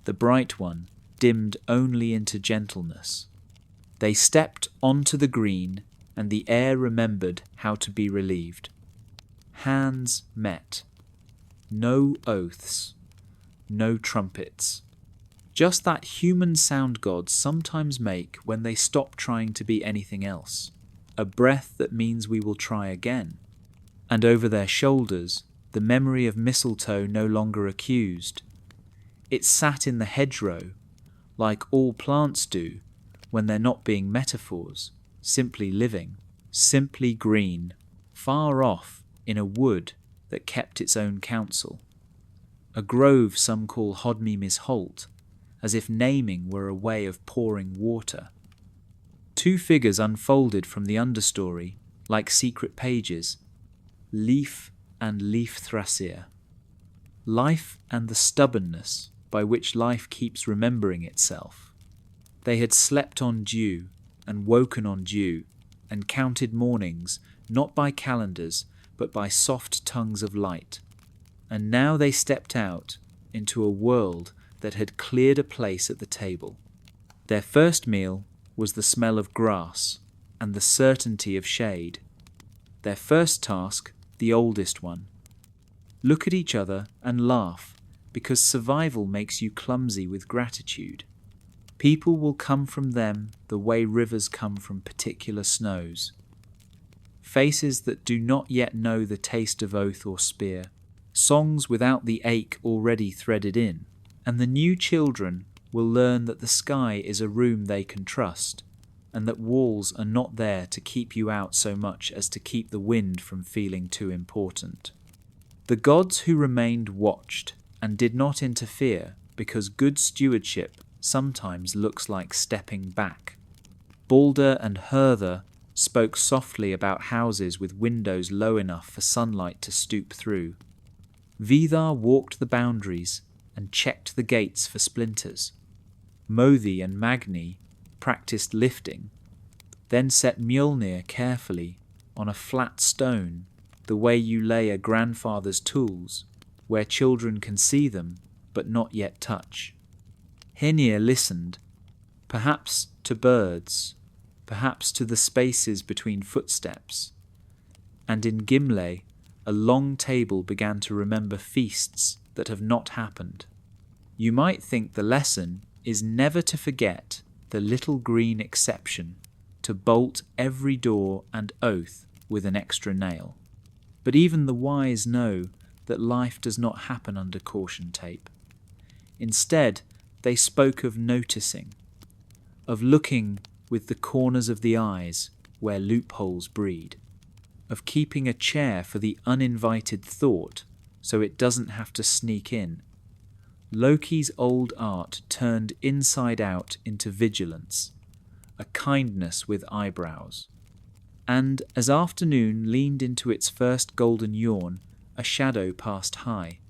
the bright one dimmed only into gentleness. They stepped onto the green, and the air remembered how to be relieved. Hands met. No oaths, no trumpets. Just that human sound gods sometimes make when they stop trying to be anything else. A breath that means we will try again. And over their shoulders, the memory of mistletoe no longer accused. It sat in the hedgerow, like all plants do, when they're not being metaphors, simply living, simply green, far off in a wood that kept its own counsel. A grove some call Hodmi-mis-holt, as if naming were a way of pouring water. Two figures unfolded from the understory, like secret pages. Líf and Lífþrasir. Life and the stubbornness by which life keeps remembering itself. They had slept on dew and woken on dew and counted mornings not by calendars but by soft tongues of light. And now they stepped out into a world that had cleared a place at the table. Their first meal was the smell of grass and the certainty of shade. Their first task, the oldest one. Look at each other and laugh, because survival makes you clumsy with gratitude. People will come from them the way rivers come from particular snows. Faces that do not yet know the taste of oath or spear. Songs without the ache already threaded in. And the new children will learn that the sky is a room they can trust, and that walls are not there to keep you out so much as to keep the wind from feeling too important. The gods who remained watched and did not interfere, because good stewardship sometimes looks like stepping back. Baldr and Höðr spoke softly about houses with windows low enough for sunlight to stoop through. Vidar walked the boundaries and checked the gates for splinters. Mothi and Magni practiced lifting, then set Mjolnir carefully on a flat stone, the way you lay a grandfather's tools, where children can see them but not yet touch. Hrungnir listened, perhaps to birds, perhaps to the spaces between footsteps, and in Gimlé a long table began to remember feasts that have not happened. You might think the lesson is never to forget the little green exception, to bolt every door and oath with an extra nail. But even the wise know that life does not happen under caution tape. Instead, they spoke of noticing, of looking with the corners of the eyes where loopholes breed, of keeping a chair for the uninvited thought so it doesn't have to sneak in. Loki's old art turned inside out into vigilance, a kindness with eyebrows. And as afternoon leaned into its first golden yawn, a shadow passed high,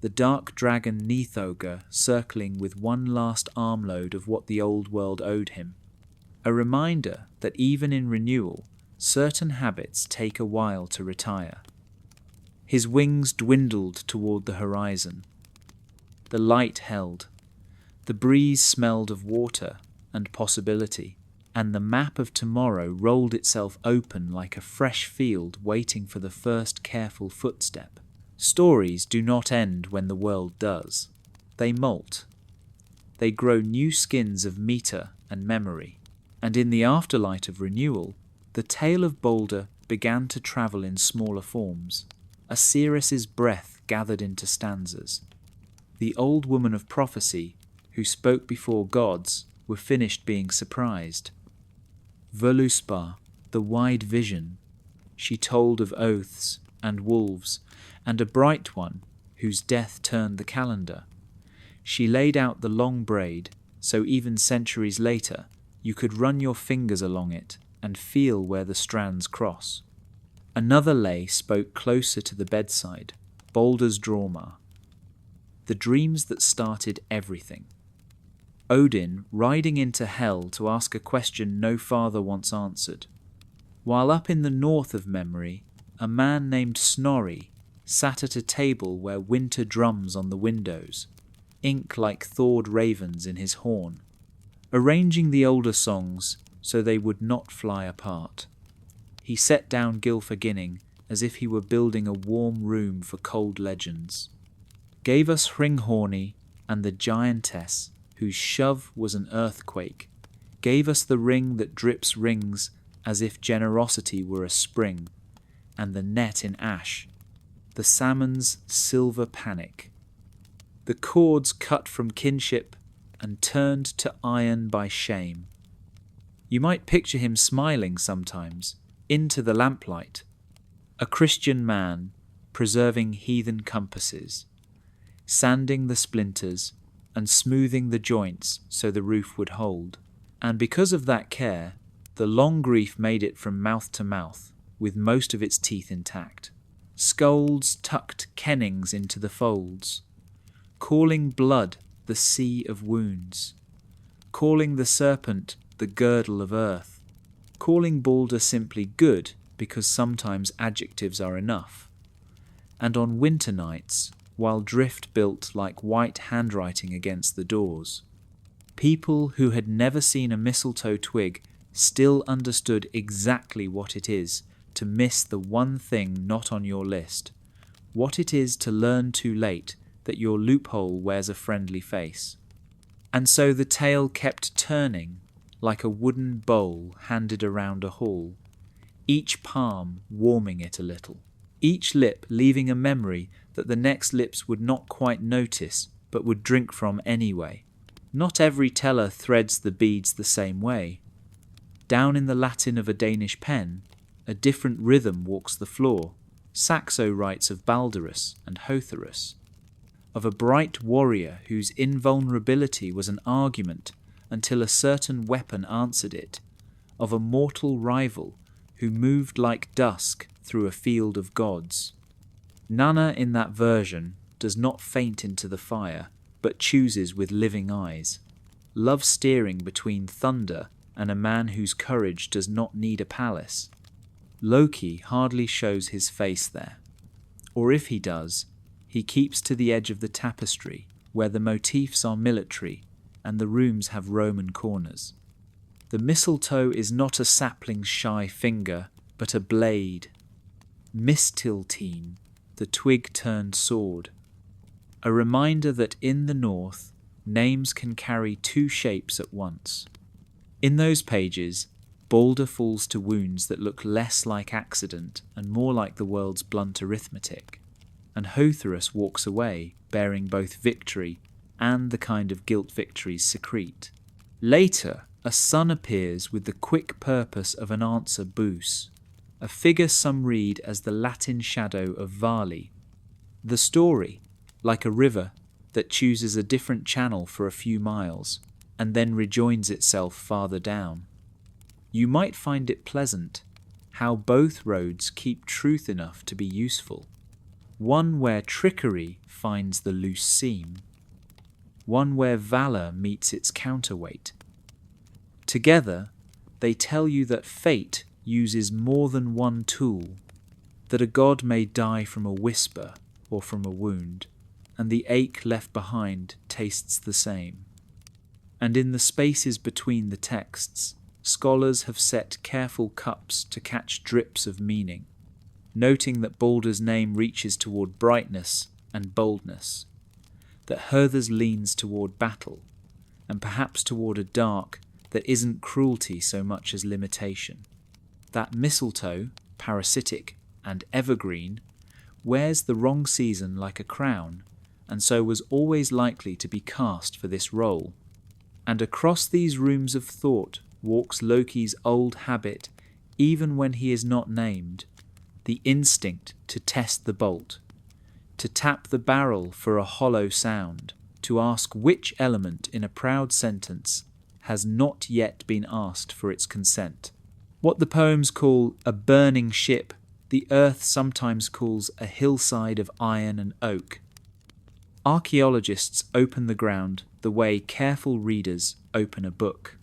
the dark dragon Nithogr circling with one last armload of what the old world owed him. a reminder that even in renewal, certain habits take a while to retire. His wings dwindled toward the horizon. The light held. The breeze smelled of water and possibility, and the map of tomorrow rolled itself open like a fresh field waiting for the first careful footstep. Stories do not end when the world does. They molt. They grow new skins of meter and memory, and in the afterlight of renewal, the tale of Baldr began to travel in smaller forms, a Ceres's breath gathered into stanzas. The old woman of prophecy, who spoke before gods, were finished being surprised. Völuspá, the wide vision, she told of oaths and wolves, and a bright one whose death turned the calendar. She laid out the long braid, so even centuries later you could run your fingers along it and feel where the strands cross. Another lay spoke closer to the bedside, Baldr's Draupnir. The dreams that started everything. Odin riding into hell to ask a question no father once answered. While up in the north of memory, a man named Snorri sat at a table where winter drums on the windows, ink like thawed ravens in his horn, arranging the older songs so they would not fly apart. He set down Gylfaginning as if he were building a warm room for cold legends. Gave us Hringhorni and the giantess whose shove was an earthquake, gave us the ring that drips rings as if generosity were a spring, and the net in ash, the salmon's silver panic. The cords cut from kinship and turned to iron by shame. You might picture him smiling sometimes, into the lamplight, a Christian man preserving heathen compasses, sanding the splinters and smoothing the joints so the roof would hold. And because of that care, the long grief made it from mouth to mouth, with most of its teeth intact. Scolds tucked kennings into the folds, calling blood the sea of wounds, calling the serpent the girdle of earth, calling Baldr simply good because sometimes adjectives are enough. And on winter nights, while drift built like white handwriting against the doors, people who had never seen a mistletoe twig still understood exactly what it is to miss the one thing not on your list, what it is to learn too late that your loophole wears a friendly face. And so the tale kept turning like a wooden bowl handed around a hall, each palm warming it a little, each lip leaving a memory that the next lips would not quite notice but would drink from anyway. Not every teller threads the beads the same way. Down in the Latin of a Danish pen, a different rhythm walks the floor. Saxo writes of Baldurus and Höðrus, of a bright warrior whose invulnerability was an argument until a certain weapon answered it, of a mortal rival who moved like dusk through a field of gods. Nanna in that version does not faint into the fire, but chooses with living eyes, love steering between thunder and a man whose courage does not need a palace. Loki hardly shows his face there, or if he does, he keeps to the edge of the tapestry where the motifs are military and the rooms have Roman corners. The mistletoe is not a sapling's shy finger, but a blade. Mistiltine, the twig-turned sword. A reminder that in the north, names can carry two shapes at once. In those pages, Baldr falls to wounds that look less like accident and more like the world's blunt arithmetic, and Höðrus walks away bearing both victory and the kind of guilt victories secrete. Later, a sun appears with the quick purpose of an answer boost, a figure some read as the Latin shadow of Vali. The story, like a river that chooses a different channel for a few miles and then rejoins itself farther down. You might find it pleasant how both roads keep truth enough to be useful, one where trickery finds the loose seam, one where valour meets its counterweight. Together, they tell you that fate uses more than one tool, that a god may die from a whisper or from a wound, and the ache left behind tastes the same. And in the spaces between the texts, scholars have set careful cups to catch drips of meaning, noting that Baldr's name reaches toward brightness and boldness, that Höðr's leans toward battle, and perhaps toward a dark that isn't cruelty so much as limitation. That mistletoe, parasitic and evergreen, wears the wrong season like a crown, and so was always likely to be cast for this role. And across these rooms of thought walks Loki's old habit, even when he is not named, the instinct to test the bolt, to tap the barrel for a hollow sound, to ask which element in a proud sentence has not yet been asked for its consent. What the poems call a burning ship, the earth sometimes calls a hillside of iron and oak. Archaeologists open the ground the way careful readers open a book,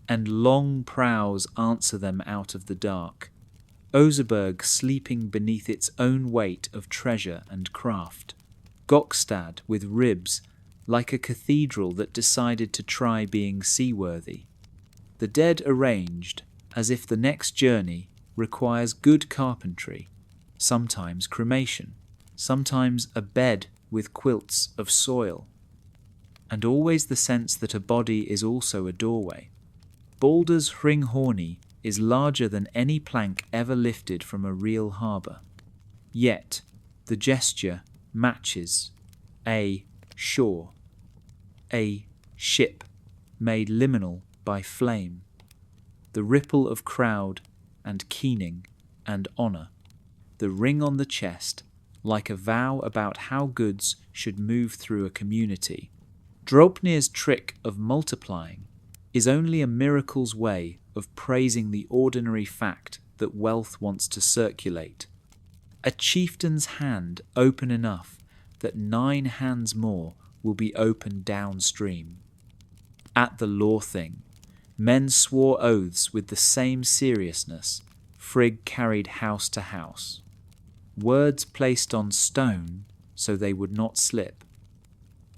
and long prows answer them out of the dark, Oseberg sleeping beneath its own weight of treasure and craft, Gokstad with ribs like a cathedral that decided to try being seaworthy, the dead arranged as if the next journey requires good carpentry, sometimes cremation, sometimes a bed with quilts of soil, and always the sense that a body is also a doorway. Baldur's Hringhorni is larger than any plank ever lifted from a real harbour. Yet the gesture matches a shore, a ship made liminal by flame, the ripple of crowd and keening and honour, the ring on the chest like a vow about how goods should move through a community. Draupnir's trick of multiplying is only a miracle's way of praising the ordinary fact that wealth wants to circulate. A chieftain's hand open enough that 9 hands more will be open downstream. At the law thing, men swore oaths with the same seriousness Frigg carried house to house. Words placed on stone so they would not slip.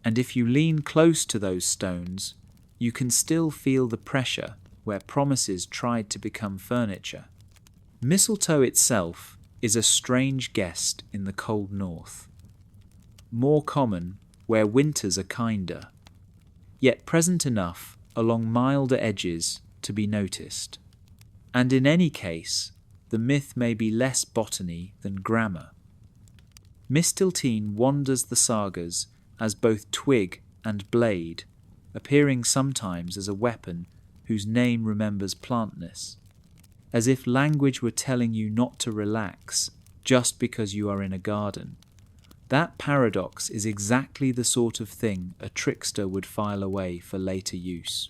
And if you lean close to those stones, you can still feel the pressure where promises tried to become furniture. Mistletoe itself is a strange guest in the cold north, more common where winters are kinder, yet present enough along milder edges to be noticed. And in any case, the myth may be less botany than grammar. Mistiltein wanders the sagas as both twig and blade, appearing sometimes as a weapon whose name remembers plantness, as if language were telling you not to relax just because you are in a garden. That paradox is exactly the sort of thing a trickster would file away for later use.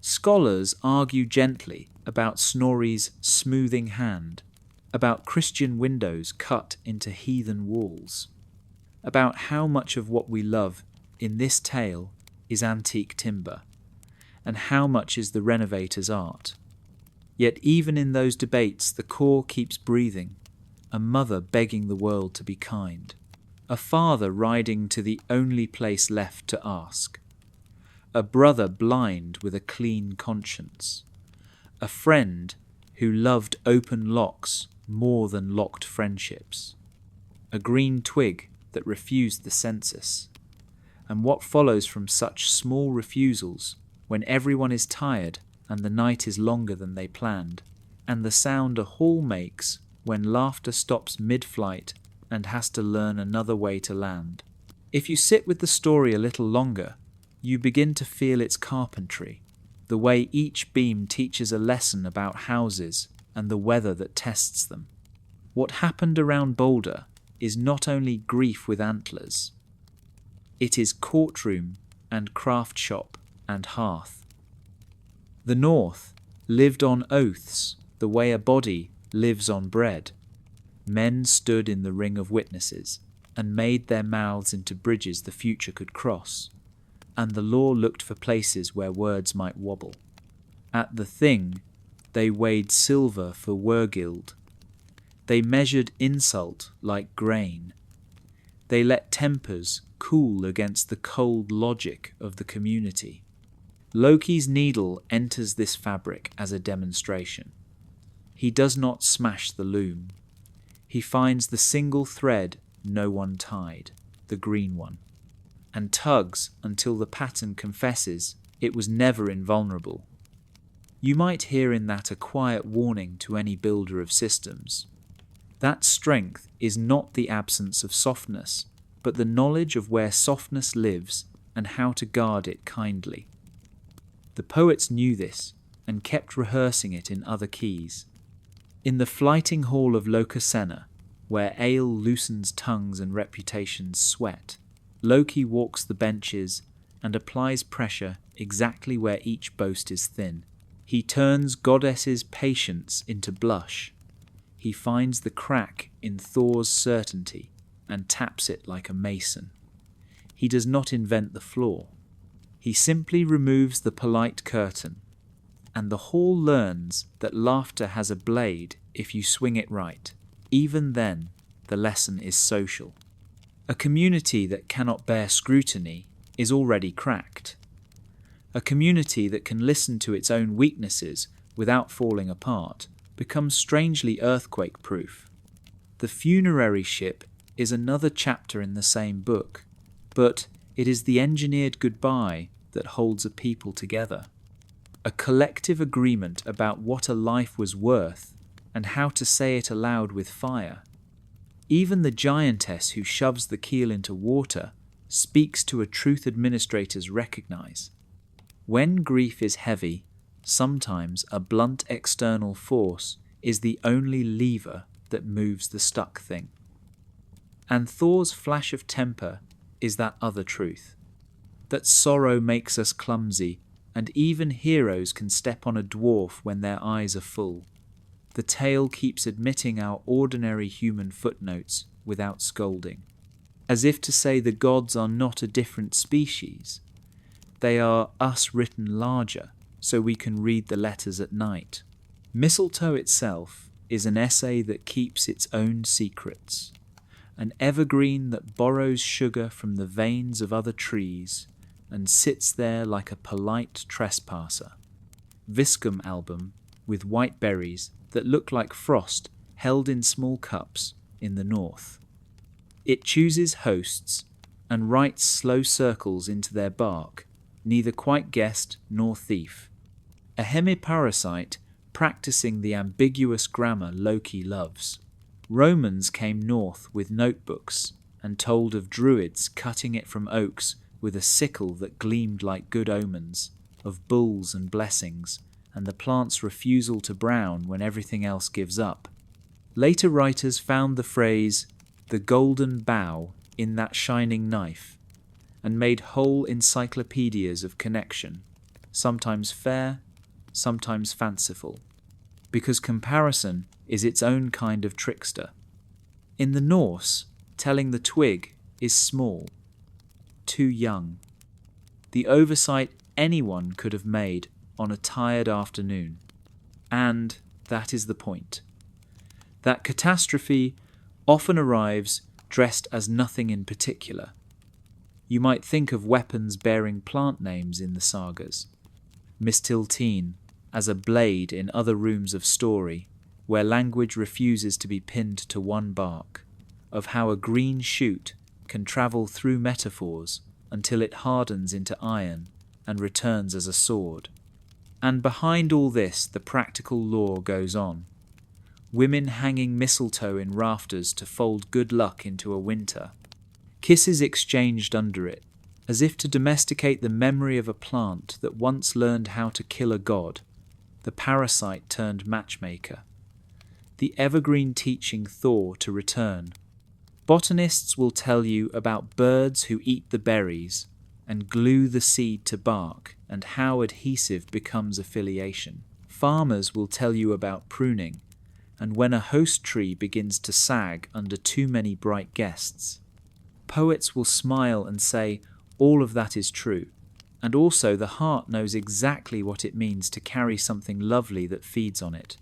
Scholars argue gently about Snorri's smoothing hand, about Christian windows cut into heathen walls, about how much of what we love in this tale is antique timber, and how much is the renovator's art. Yet even in those debates the core keeps breathing, a mother begging the world to be kind, a father riding to the only place left to ask, a brother blind with a clean conscience, a friend who loved open locks more than locked friendships, a green twig that refused the census, and what follows from such small refusals when everyone is tired and the night is longer than they planned, and the sound a hall makes when laughter stops mid-flight and has to learn another way to land. If you sit with the story a little longer, you begin to feel its carpentry, the way each beam teaches a lesson about houses and the weather that tests them. What happened around Baldr is not only grief with antlers, it is courtroom and craft shop and hearth. The North lived on oaths the way a body lives on bread. Men stood in the ring of witnesses and made their mouths into bridges the future could cross, and the law looked for places where words might wobble. At the thing, They weighed silver for wergild. They measured insult like grain. They let tempers cool against the cold logic of the community. Loki's needle enters this fabric as a demonstration. He does not smash the loom. He finds the single thread no one tied, the green one, and tugs until the pattern confesses it was never invulnerable. You might hear in that a quiet warning to any builder of systems. That strength is not the absence of softness, but the knowledge of where softness lives and how to guard it kindly. The poets knew this and kept rehearsing it in other keys. In the flighting hall of Lokasenna, where ale loosens tongues and reputations sweat, Loki walks the benches and applies pressure exactly where each boast is thin. He turns goddesses' patience into blush. He finds the crack in Thor's certainty and taps it like a mason. He does not invent the flaw. He simply removes the polite curtain, and the hall learns that laughter has a blade if you swing it right. Even then, the lesson is social. A community that cannot bear scrutiny is already cracked. A community that can listen to its own weaknesses without falling apart becomes strangely earthquake-proof. The funerary ship is another chapter in the same book, but it is the engineered goodbye that holds a people together. A collective agreement about what a life was worth and how to say it aloud with fire. Even the giantess who shoves the keel into water speaks to a truth administrators recognize. When grief is heavy, sometimes a blunt external force is the only lever that moves the stuck thing. And Thor's flash of temper is that other truth. That sorrow makes us clumsy, and even heroes can step on a dwarf when their eyes are full. The tale keeps admitting our ordinary human footnotes without scolding, as if to say the gods are not a different species. They are us written larger, so we can read the letters at night. Mistletoe itself is an essay that keeps its own secrets, an evergreen that borrows sugar from the veins of other trees and sits there like a polite trespasser. Viscum album with white berries that look like frost held in small cups in the north. It chooses hosts and writes slow circles into their bark, neither quite guest nor thief. A hemiparasite practicing the ambiguous grammar Loki loves. Romans came north with notebooks and told of druids cutting it from oaks with a sickle that gleamed like good omens, of bulls and blessings, and the plant's refusal to brown when everything else gives up. Later writers found the phrase, the golden bough, in that shining knife, and made whole encyclopedias of connection, sometimes fair, sometimes fanciful, because comparison is its own kind of trickster. In the Norse, telling the twig is small, too young, the oversight anyone could have made on a tired afternoon. And that is the point. That catastrophe often arrives dressed as nothing in particular. You might think of weapons bearing plant names in the sagas. Mistletoe as a blade in other rooms of story, where language refuses to be pinned to one bark, of how a green shoot can travel through metaphors until it hardens into iron and returns as a sword. And behind all this, the practical lore goes on. Women hanging mistletoe in rafters to fold good luck into a winter. Kisses exchanged under it, as if to domesticate the memory of a plant that once learned how to kill a god, the parasite turned matchmaker. The evergreen teaching Thor to return. Botanists will tell you about birds who eat the berries and glue the seed to bark and how adhesive becomes affiliation. Farmers will tell you about pruning and when a host tree begins to sag under too many bright guests. Poets will smile and say, all of that is true, And also the heart knows exactly what it means to carry something lovely that feeds on it.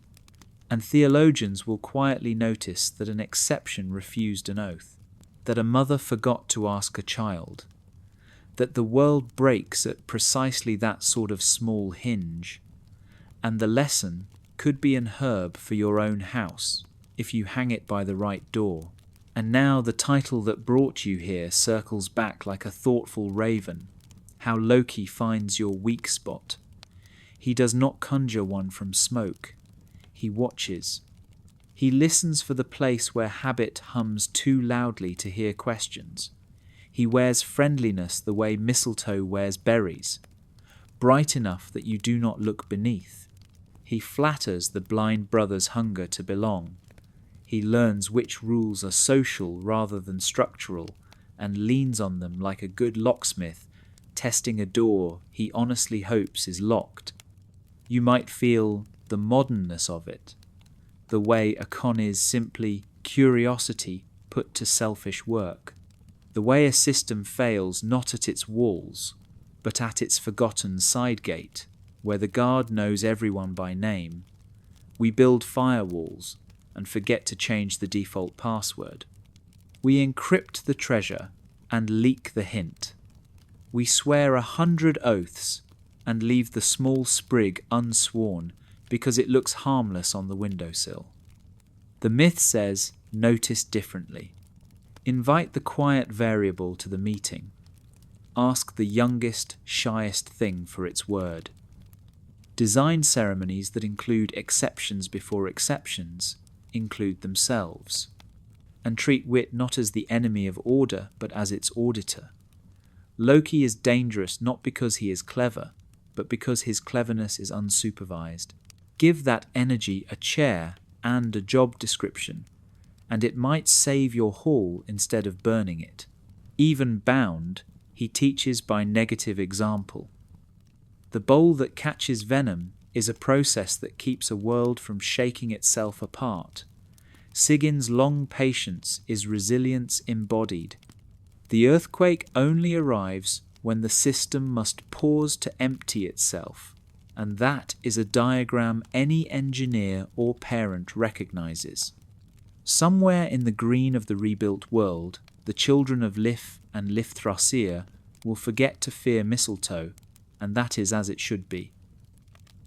And theologians will quietly notice that an exception refused an oath, that a mother forgot to ask a child, that the world breaks at precisely that sort of small hinge, and the lesson could be an herb for your own house if you hang it by the right door. And now the title that brought you here circles back like a thoughtful raven, how Loki finds your weak spot. He does not conjure one from smoke. He watches. He listens for the place where habit hums too loudly to hear questions. He wears friendliness the way mistletoe wears berries, bright enough that you do not look beneath. He flatters the blind brother's hunger to belong. He learns which rules are social rather than structural, and leans on them like a good locksmith, testing a door he honestly hopes is locked. You might feel the modernness of it, the way a con is simply curiosity put to selfish work, the way a system fails not at its walls, but at its forgotten side gate, where the guard knows everyone by name. We build firewalls and forget to change the default password. We encrypt the treasure and leak the hint. We swear 100 oaths and leave the small sprig unsworn because it looks harmless on the windowsill. The myth says, notice differently. Invite the quiet variable to the meeting. Ask the youngest, shyest thing for its word. Design ceremonies that include exceptions before exceptions include themselves, and treat wit not as the enemy of order but as its auditor. Loki is dangerous not because he is clever, but because his cleverness is unsupervised. Give that energy a chair and a job description, and it might save your hall instead of burning it. Even bound, he teaches by negative example. The bowl that catches venom is a process that keeps a world from shaking itself apart. Sigyn's long patience is resilience embodied. The earthquake only arrives when the system must pause to empty itself, and that is a diagram any engineer or parent recognizes. Somewhere in the green of the rebuilt world, the children of Líf and Lífþrasir will forget to fear mistletoe, and that is as it should be.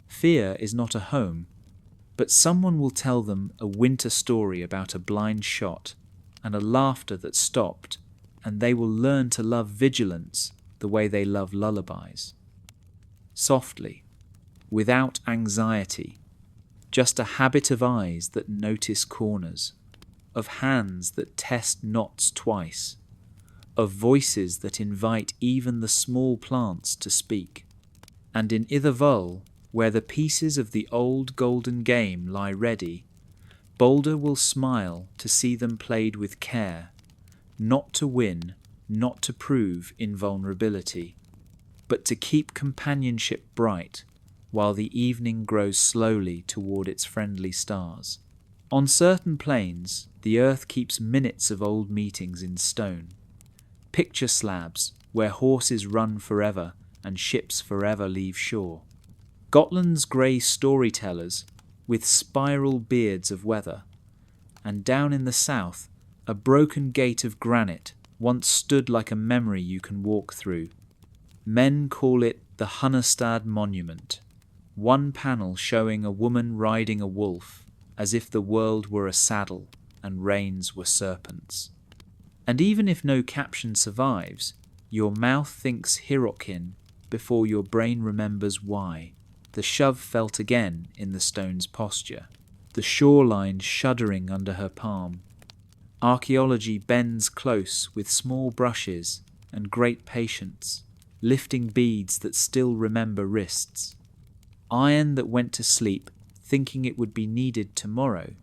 Fear is not a home, but someone will tell them a winter story about a blind shot and a laughter that stopped, and they will learn to love vigilance the way they love lullabies. Softly, without anxiety, just a habit of eyes that notice corners, of hands that test knots twice, of voices that invite even the small plants to speak. And in Ithavul, where the pieces of the old golden game lie ready, Baldr will smile to see them played with care, not to win, not to prove invulnerability, but to keep companionship bright while the evening grows slowly toward its friendly stars. On certain planes, the earth keeps minutes of old meetings in stone, picture slabs where horses run forever and ships forever leave shore. Gotland's grey storytellers with spiral beards of weather, and down in the south, a broken gate of granite once stood like a memory you can walk through. Men call it the Hunnestad Monument, one panel showing a woman riding a wolf, as if the world were a saddle and reins were serpents. And even if no caption survives, your mouth thinks Hyrrokkin before your brain remembers why. The shove felt again in the stone's posture, the shoreline shuddering under her palm. Archaeology bends close with small brushes and great patience, lifting beads that still remember wrists. Iron that went to sleep thinking it would be needed tomorrow.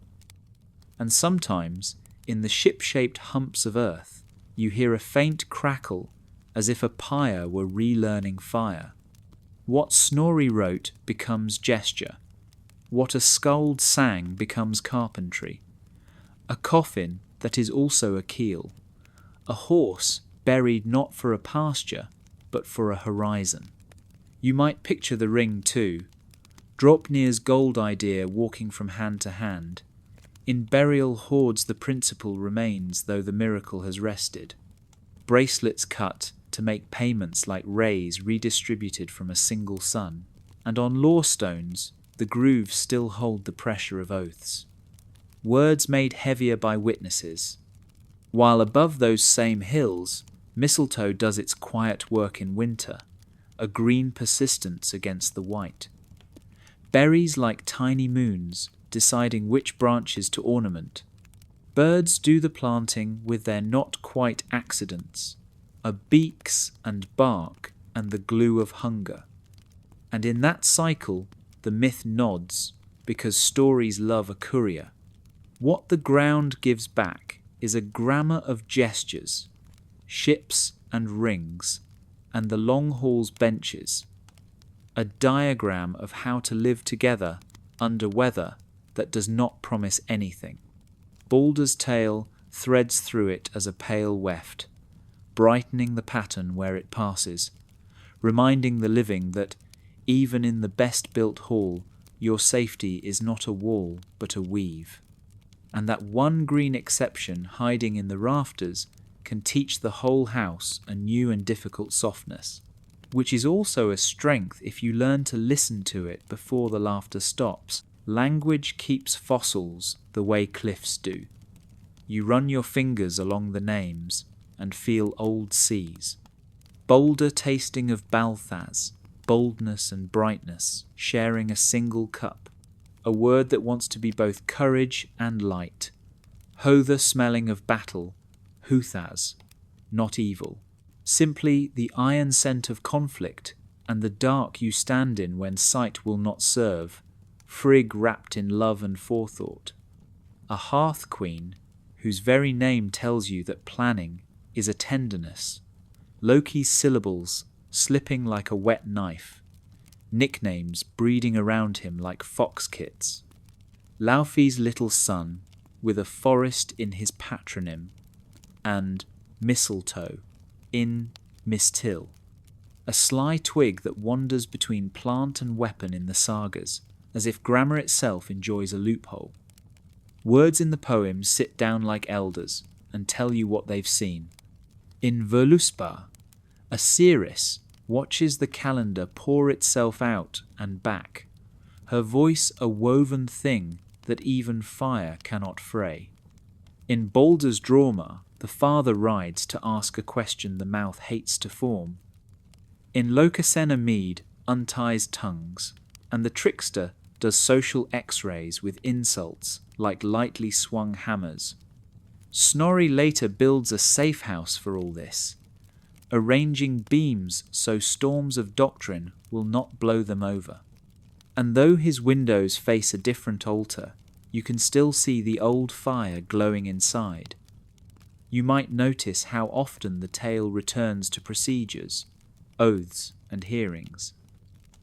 And sometimes, in the ship-shaped humps of earth, you hear a faint crackle as if a pyre were relearning fire. What Snorri wrote becomes gesture. What a skald sang becomes carpentry. A coffin that is also a keel. A horse buried not for a pasture, but for a horizon. You might picture the ring too. Draupnir's gold idea walking from hand to hand. In burial hoards the principle remains, though the miracle has rested. Bracelets cut to make payments like rays redistributed from a single sun. And on law stones, the grooves still hold the pressure of oaths. Words made heavier by witnesses. While above those same hills, mistletoe does its quiet work in winter, a green persistence against the white. Berries like tiny moons, deciding which branches to ornament. Birds do the planting with their not quite accidents, a beaks and bark and the glue of hunger. And in that cycle, the myth nods, because stories love a courier. What the ground gives back is a grammar of gestures, ships and rings, and the long hall's benches, a diagram of how to live together under weather that does not promise anything. Baldr's tale threads through it as a pale weft, brightening the pattern where it passes, reminding the living that even in the best-built hall, your safety is not a wall but a weave, and that one green exception hiding in the rafters can teach the whole house a new and difficult softness, which is also a strength if you learn to listen to it before the laughter stops. Language keeps fossils the way cliffs do. You run your fingers along the names and feel old seas. Baldr tasting of Balthaz, boldness and brightness, sharing a single cup. A word that wants to be both courage and light. Höðr smelling of battle, Huthaz, not evil. Simply the iron scent of conflict and the dark you stand in when sight will not serve. Frigg wrapped in love and forethought. A hearth queen whose very name tells you that planning is a tenderness. Loki's syllables slipping like a wet knife. Nicknames breeding around him like fox kits. Laufey's little son with a forest in his patronym, and mistletoe in mistil. A sly twig that wanders between plant and weapon in the sagas, as if grammar itself enjoys a loophole. Words in the poems sit down like elders and tell you what they've seen. In Völuspá, a seeress watches the calendar pour itself out and back, her voice a woven thing that even fire cannot fray. In Baldr's drama, the father rides to ask a question the mouth hates to form. In Lokasenna mead unties tongues, and the trickster does social x-rays with insults like lightly swung hammers. Snorri later builds a safe house for all this, arranging beams so storms of doctrine will not blow them over. And though his windows face a different altar, you can still see the old fire glowing inside. You might notice how often the tale returns to procedures, oaths and hearings,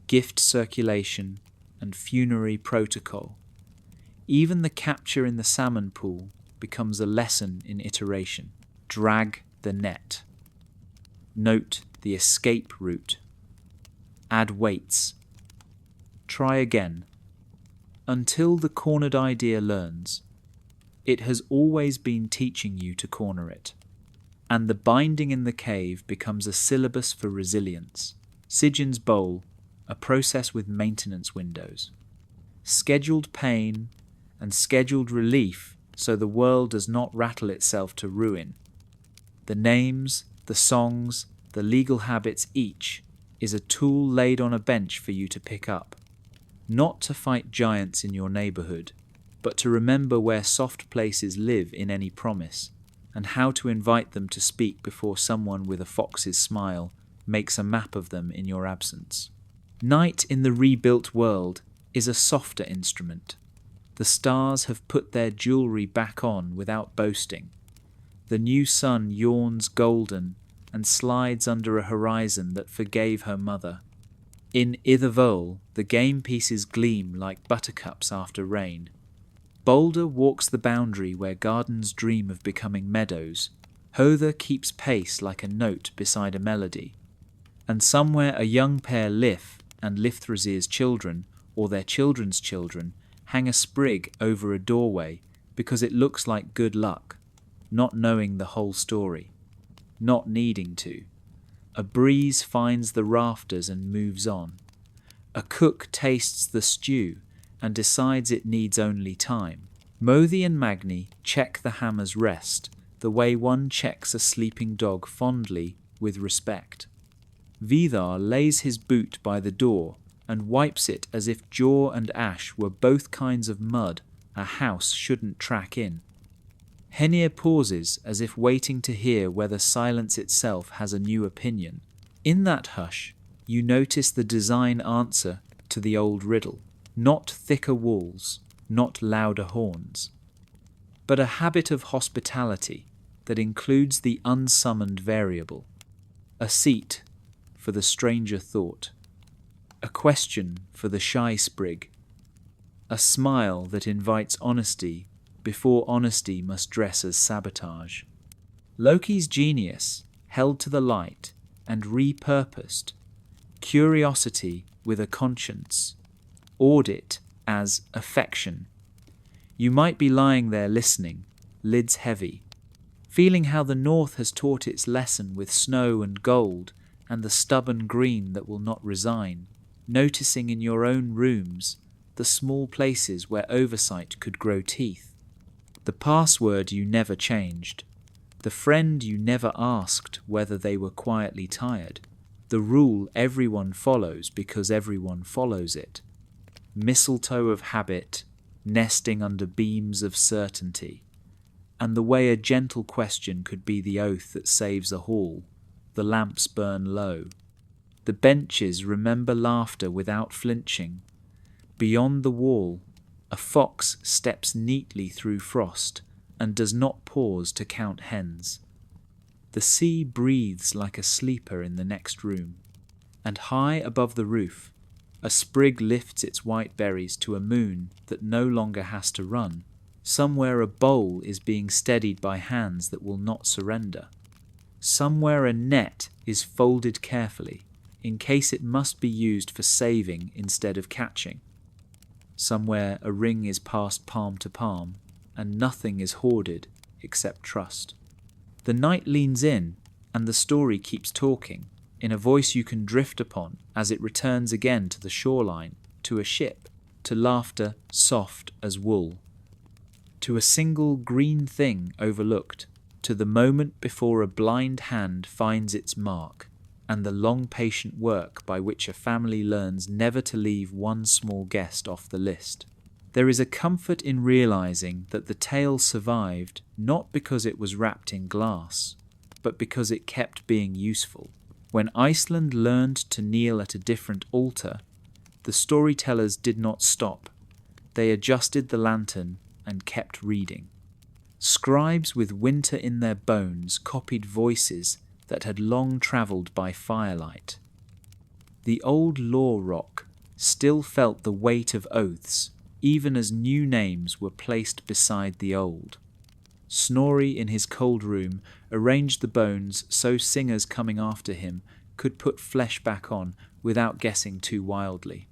gift circulation and funerary protocol. Even the capture in the salmon pool becomes a lesson in iteration. Drag the net. Note the escape route. Add weights. Try again. Until the cornered idea learns. It has always been teaching you to corner it. And the binding in the cave becomes a syllabus for resilience. Sigyn's bowl, a process with maintenance windows. Scheduled pain and scheduled relief so the world does not rattle itself to ruin. The names, the songs, the legal habits each is a tool laid on a bench for you to pick up. Not to fight giants in your neighbourhood, but to remember where soft places live in any promise, and how to invite them to speak before someone with a fox's smile makes a map of them in your absence. Night in the rebuilt world is a softer instrument. The stars have put their jewellery back on without boasting. The new sun yawns golden and slides under a horizon that forgave her mother. In Ithavoll, the game pieces gleam like buttercups after rain. Baldr walks the boundary where gardens dream of becoming meadows. Höðr keeps pace like a note beside a melody. and somewhere a young pair Líf and Lífþrasir's children, or their children's children, hang a sprig over a doorway because it looks like good luck, not knowing the whole story, not needing to. A breeze finds the rafters and moves on. A cook tastes the stew and decides it needs only time. Mothi and Magni check the hammer's rest, the way one checks a sleeping dog fondly with respect. Vidar lays his boot by the door and wipes it as if jaw and ash were both kinds of mud a house shouldn't track in. Henir pauses as if waiting to hear whether silence itself has a new opinion. In that hush, you notice the design answer to the old riddle. Not thicker walls, not louder horns, but a habit of hospitality that includes the unsummoned variable. A seat for the stranger thought. A question for the shy sprig. A smile that invites honesty before honesty must dress as sabotage. Loki's genius held to the light and repurposed. Curiosity with a conscience. Audit as affection. You might be lying there listening, lids heavy, feeling how the north has taught its lesson with snow and gold and the stubborn green that will not resign, noticing in your own rooms the small places where oversight could grow teeth, the password you never changed, the friend you never asked whether they were quietly tired, the rule everyone follows because everyone follows it, mistletoe of habit, nesting under beams of certainty, and the way a gentle question could be the oath that saves a hall. The lamps burn low. The benches remember laughter without flinching. Beyond the wall, a fox steps neatly through frost and does not pause to count hens. The sea breathes like a sleeper in the next room, and high above the roof, a sprig lifts its white berries to a moon that no longer has to run. Somewhere a bowl is being steadied by hands that will not surrender. Somewhere a net is folded carefully, in case it must be used for saving instead of catching. Somewhere a ring is passed palm to palm, and nothing is hoarded except trust. The night leans in, and the story keeps talking, in a voice you can drift upon as it returns again to the shoreline, to a ship, to laughter soft as wool, to a single green thing overlooked, to the moment before a blind hand finds its mark, and the long patient work by which a family learns never to leave one small guest off the list. There is a comfort in realizing that the tale survived not because it was wrapped in glass, but because it kept being useful. When Iceland learned to kneel at a different altar, the storytellers did not stop. They adjusted the lantern and kept reading. Scribes with winter in their bones copied voices that had long travelled by firelight. The old law rock still felt the weight of oaths, even as new names were placed beside the old. Snorri in his cold room arranged the bones so singers coming after him could put flesh back on without guessing too wildly.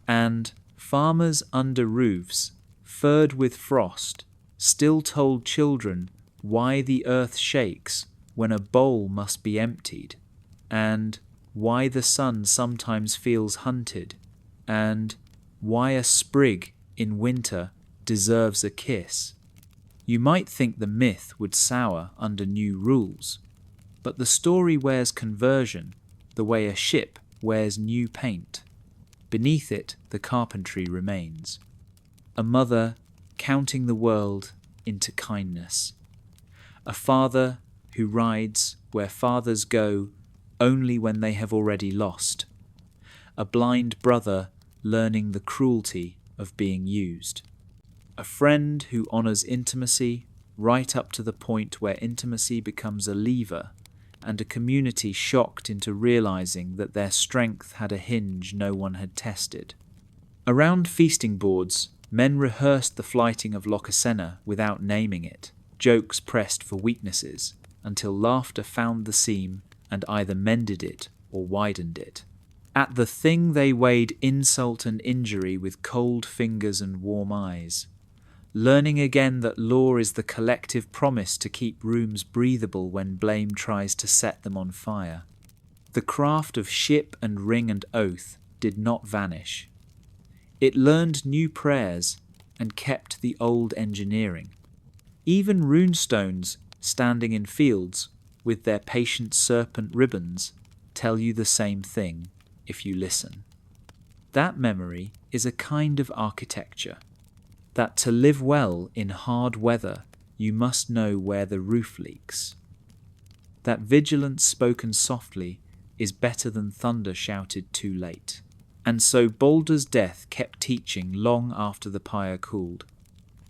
And farmers under roofs, furred with frost, still told children why the earth shakes when a bowl must be emptied, and why the sun sometimes feels hunted, and why a sprig in winter deserves a kiss. You might think the myth would sour under new rules, but the story wears conversion the way a ship wears new paint. Beneath it, the carpentry remains. A mother counting the world into kindness. A father who rides where fathers go only when they have already lost. A blind brother learning the cruelty of being used. A friend who honours intimacy right up to the point where intimacy becomes a lever, and a community shocked into realising that their strength had a hinge no one had tested. Around feasting boards, men rehearsed the flighting of Lokasenna without naming it, jokes pressed for weaknesses, until laughter found the seam and either mended it or widened it. At the thing they weighed insult and injury with cold fingers and warm eyes, learning again that law is the collective promise to keep rooms breathable when blame tries to set them on fire. The craft of ship and ring and oath did not vanish. It learned new prayers and kept the old engineering. Even runestones standing in fields with their patient serpent ribbons tell you the same thing if you listen. That memory is a kind of architecture, that to live well in hard weather you must know where the roof leaks. That vigilance spoken softly is better than thunder shouted too late. And so Baldr's death kept teaching long after the pyre cooled.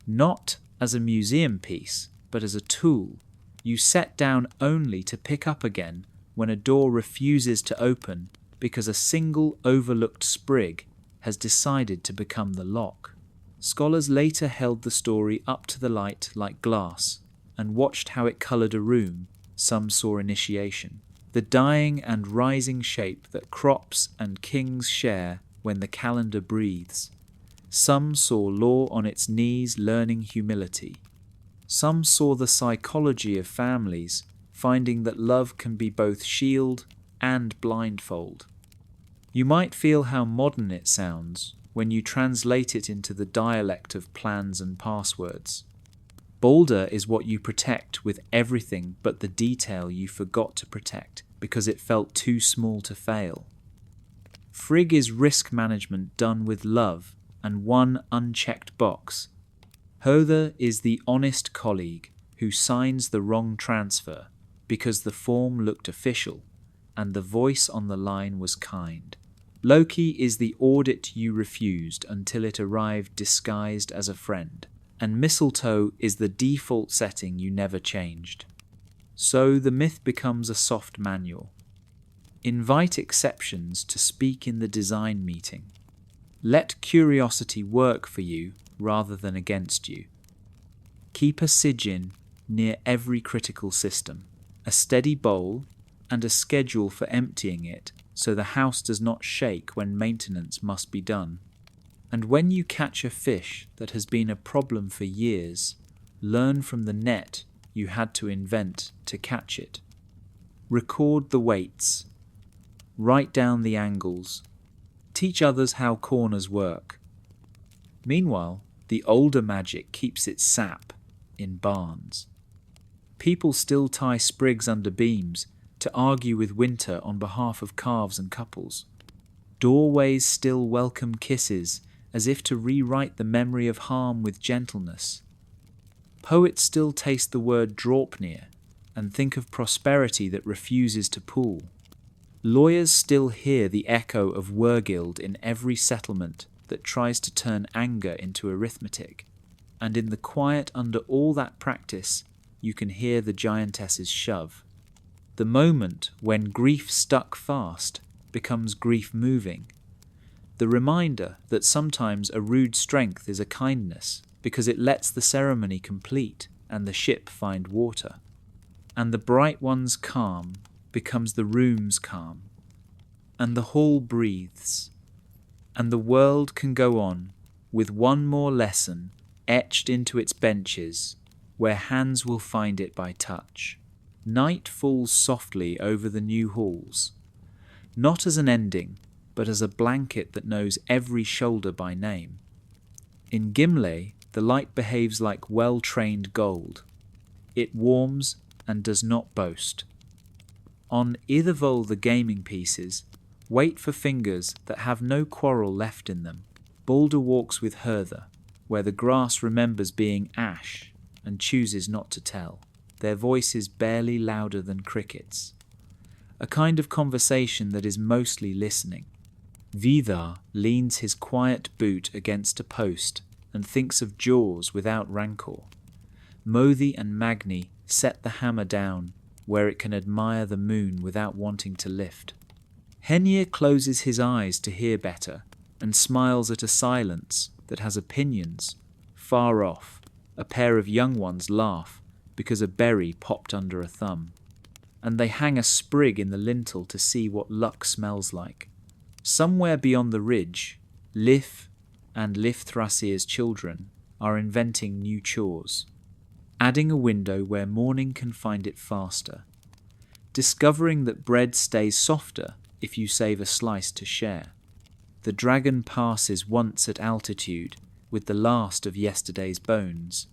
Not as a museum piece, but as a tool you set down only to pick up again when a door refuses to open because a single overlooked sprig has decided to become the lock. Scholars later held the story up to the light like glass and watched how it coloured a room. Some saw initiation, the dying and rising shape that crops and kings share when the calendar breathes. Some saw law on its knees learning humility. Some saw the psychology of families, finding that love can be both shield and blindfold. You might feel how modern it sounds when you translate it into the dialect of plans and passwords. Baldr is what you protect with everything but the detail you forgot to protect because it felt too small to fail. Frigg is risk management done with love and one unchecked box. Höðr is the honest colleague who signs the wrong transfer because the form looked official and the voice on the line was kind. Loki is the audit you refused until it arrived disguised as a friend, and mistletoe is the default setting you never changed. So the myth becomes a soft manual. Invite exceptions to speak in the design meeting. Let curiosity work for you rather than against you. Keep a Sigyn near every critical system, a steady bowl, and a schedule for emptying it so the house does not shake when maintenance must be done. And when you catch a fish that has been a problem for years, learn from the net you had to invent to catch it. Record the weights. Write down the angles. Teach others how corners work. Meanwhile, the older magic keeps its sap in barns. People still tie sprigs under beams to argue with winter on behalf of calves and couples. Doorways still welcome kisses as if to rewrite the memory of harm with gentleness. Poets still taste the word Draupnir and think of prosperity that refuses to pool. Lawyers still hear the echo of Wyrgild in every settlement that tries to turn anger into arithmetic, and in the quiet under all that practice you can hear the giantess's shove. The moment when grief stuck fast becomes grief moving. The reminder that sometimes a rude strength is a kindness because it lets the ceremony complete and the ship find water. And the bright one's calm becomes the room's calm. And the hall breathes. And the world can go on with one more lesson etched into its benches where hands will find it by touch. Night falls softly over the new halls, not as an ending, but as a blanket that knows every shoulder by name. In Gimlé, the light behaves like well-trained gold. It warms and does not boast. On Idavol the gaming pieces, wait for fingers that have no quarrel left in them. Baldr walks with Höðr, where the grass remembers being ash and chooses not to tell. Their voice is barely louder than crickets. A kind of conversation that is mostly listening. Vidar leans his quiet boot against a post and thinks of jaws without rancor. Mothi and Magni set the hammer down where it can admire the moon without wanting to lift. Hrungnir closes his eyes to hear better and smiles at a silence that has opinions. Far off, a pair of young ones laugh because a berry popped under a thumb. and they hang a sprig in the lintel to see what luck smells like. Somewhere beyond the ridge, Líf and Lífþrasir's children are inventing new chores, adding a window where morning can find it faster, discovering that bread stays softer if you save a slice to share. The dragon passes once at altitude with the last of yesterday's bones,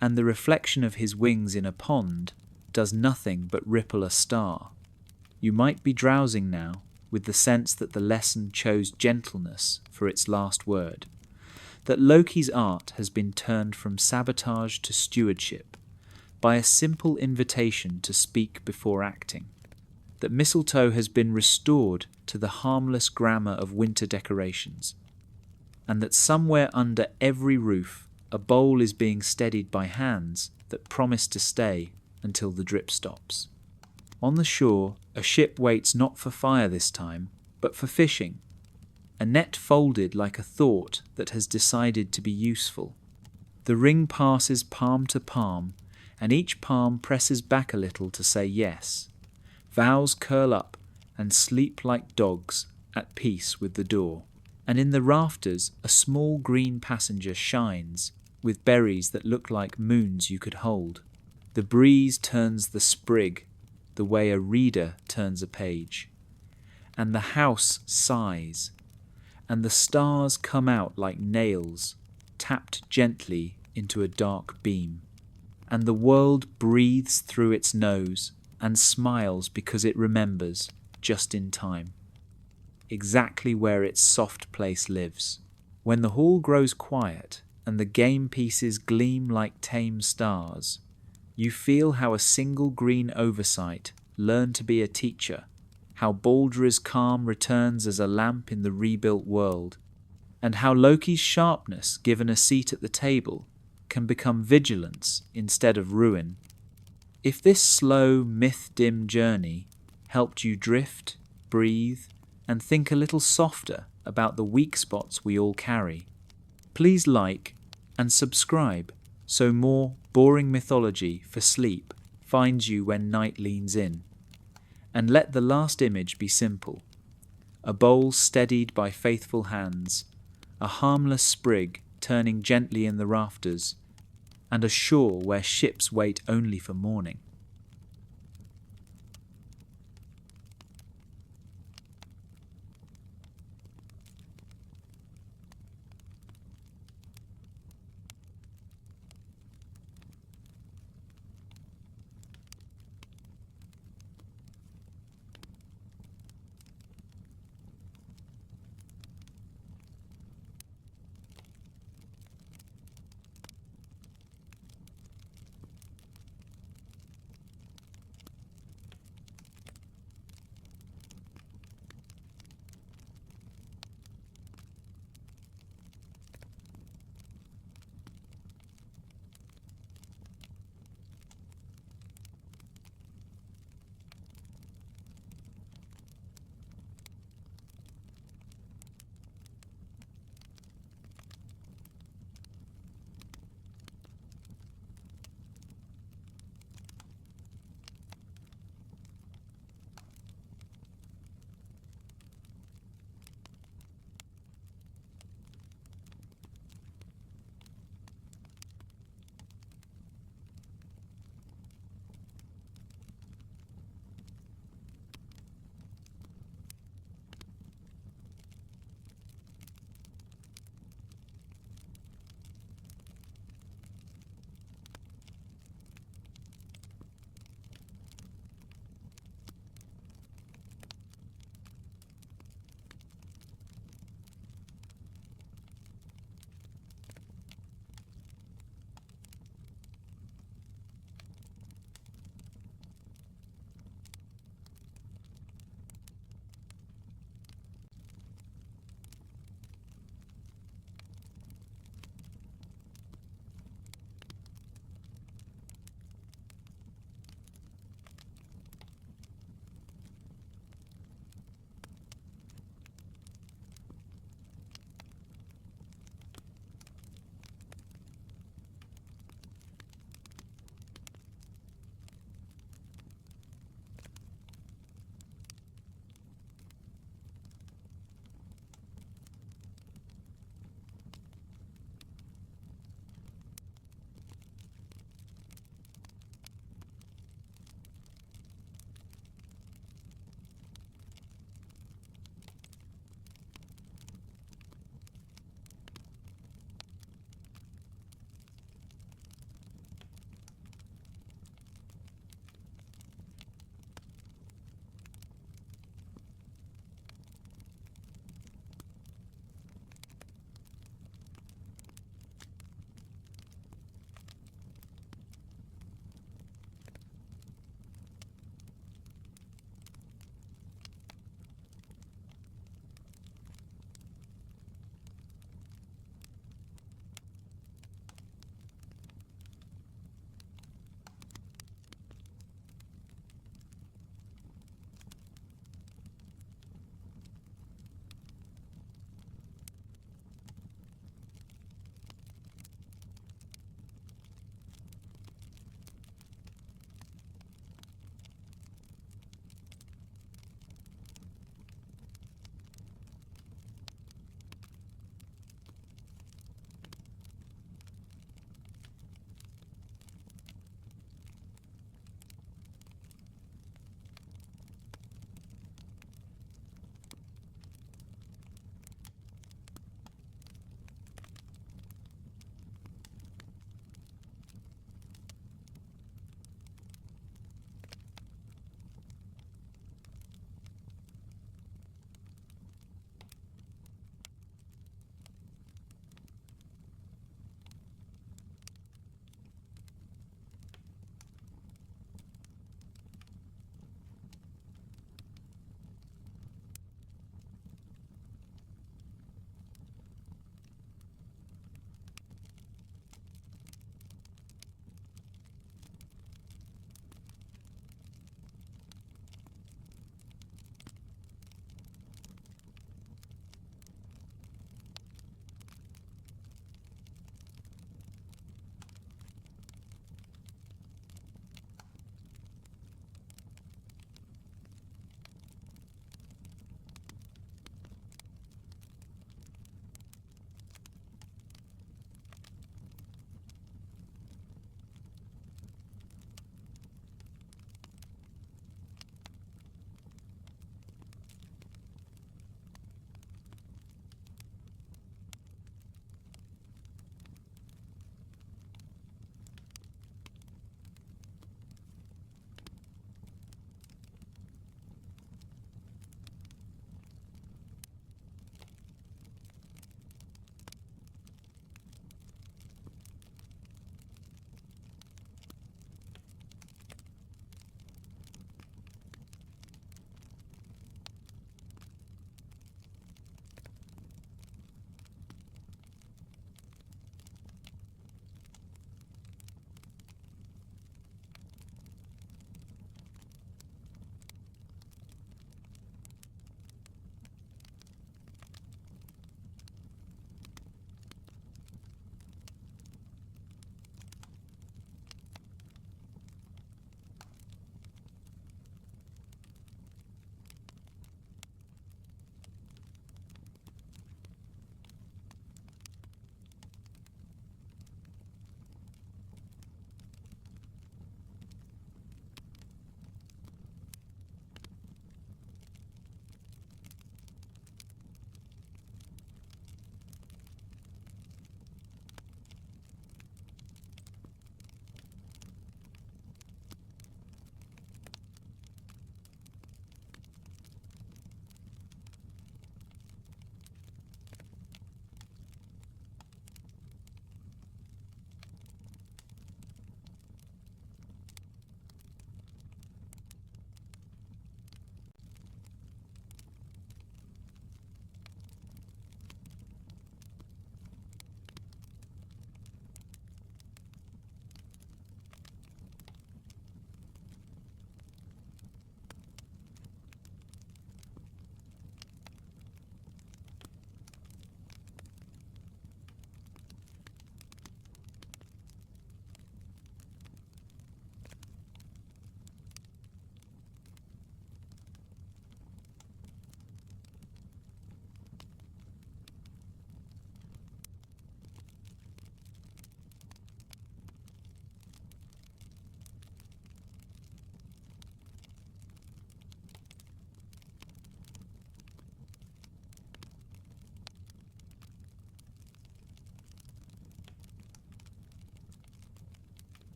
and the reflection of his wings in a pond does nothing but ripple a star. You might be drowsing now with the sense that the lesson chose gentleness for its last word, that Loki's art has been turned from sabotage to stewardship by a simple invitation to speak before acting, that mistletoe has been restored to the harmless grammar of winter decorations, and that somewhere under every roof a bowl is being steadied by hands that promise to stay until the drip stops. On the shore, a ship waits not for fire this time, but for fishing, a net folded like a thought that has decided to be useful. The ring passes palm to palm, and each palm presses back a little to say yes. Vows curl up and sleep like dogs at peace with the door. And in the rafters a small green passenger shines, with berries that look like moons you could hold. The breeze turns the sprig the way a reader turns a page, and the house sighs, and the stars come out like nails tapped gently into a dark beam, and the world breathes through its nose and smiles because it remembers just in time, exactly where its soft place lives. When the hall grows quiet and the game pieces gleam like tame stars, you feel how a single green oversight learned to be a teacher, how Baldr's calm returns as a lamp in the rebuilt world, and how Loki's sharpness given a seat at the table can become vigilance instead of ruin. If this slow, myth-dim journey helped you drift, breathe, and think a little softer about the weak spots we all carry, please like and subscribe so more boring mythology for sleep finds you when night leans in. And let the last image be simple: a bowl steadied by faithful hands, a harmless sprig turning gently in the rafters, and a shore where ships wait only for morning.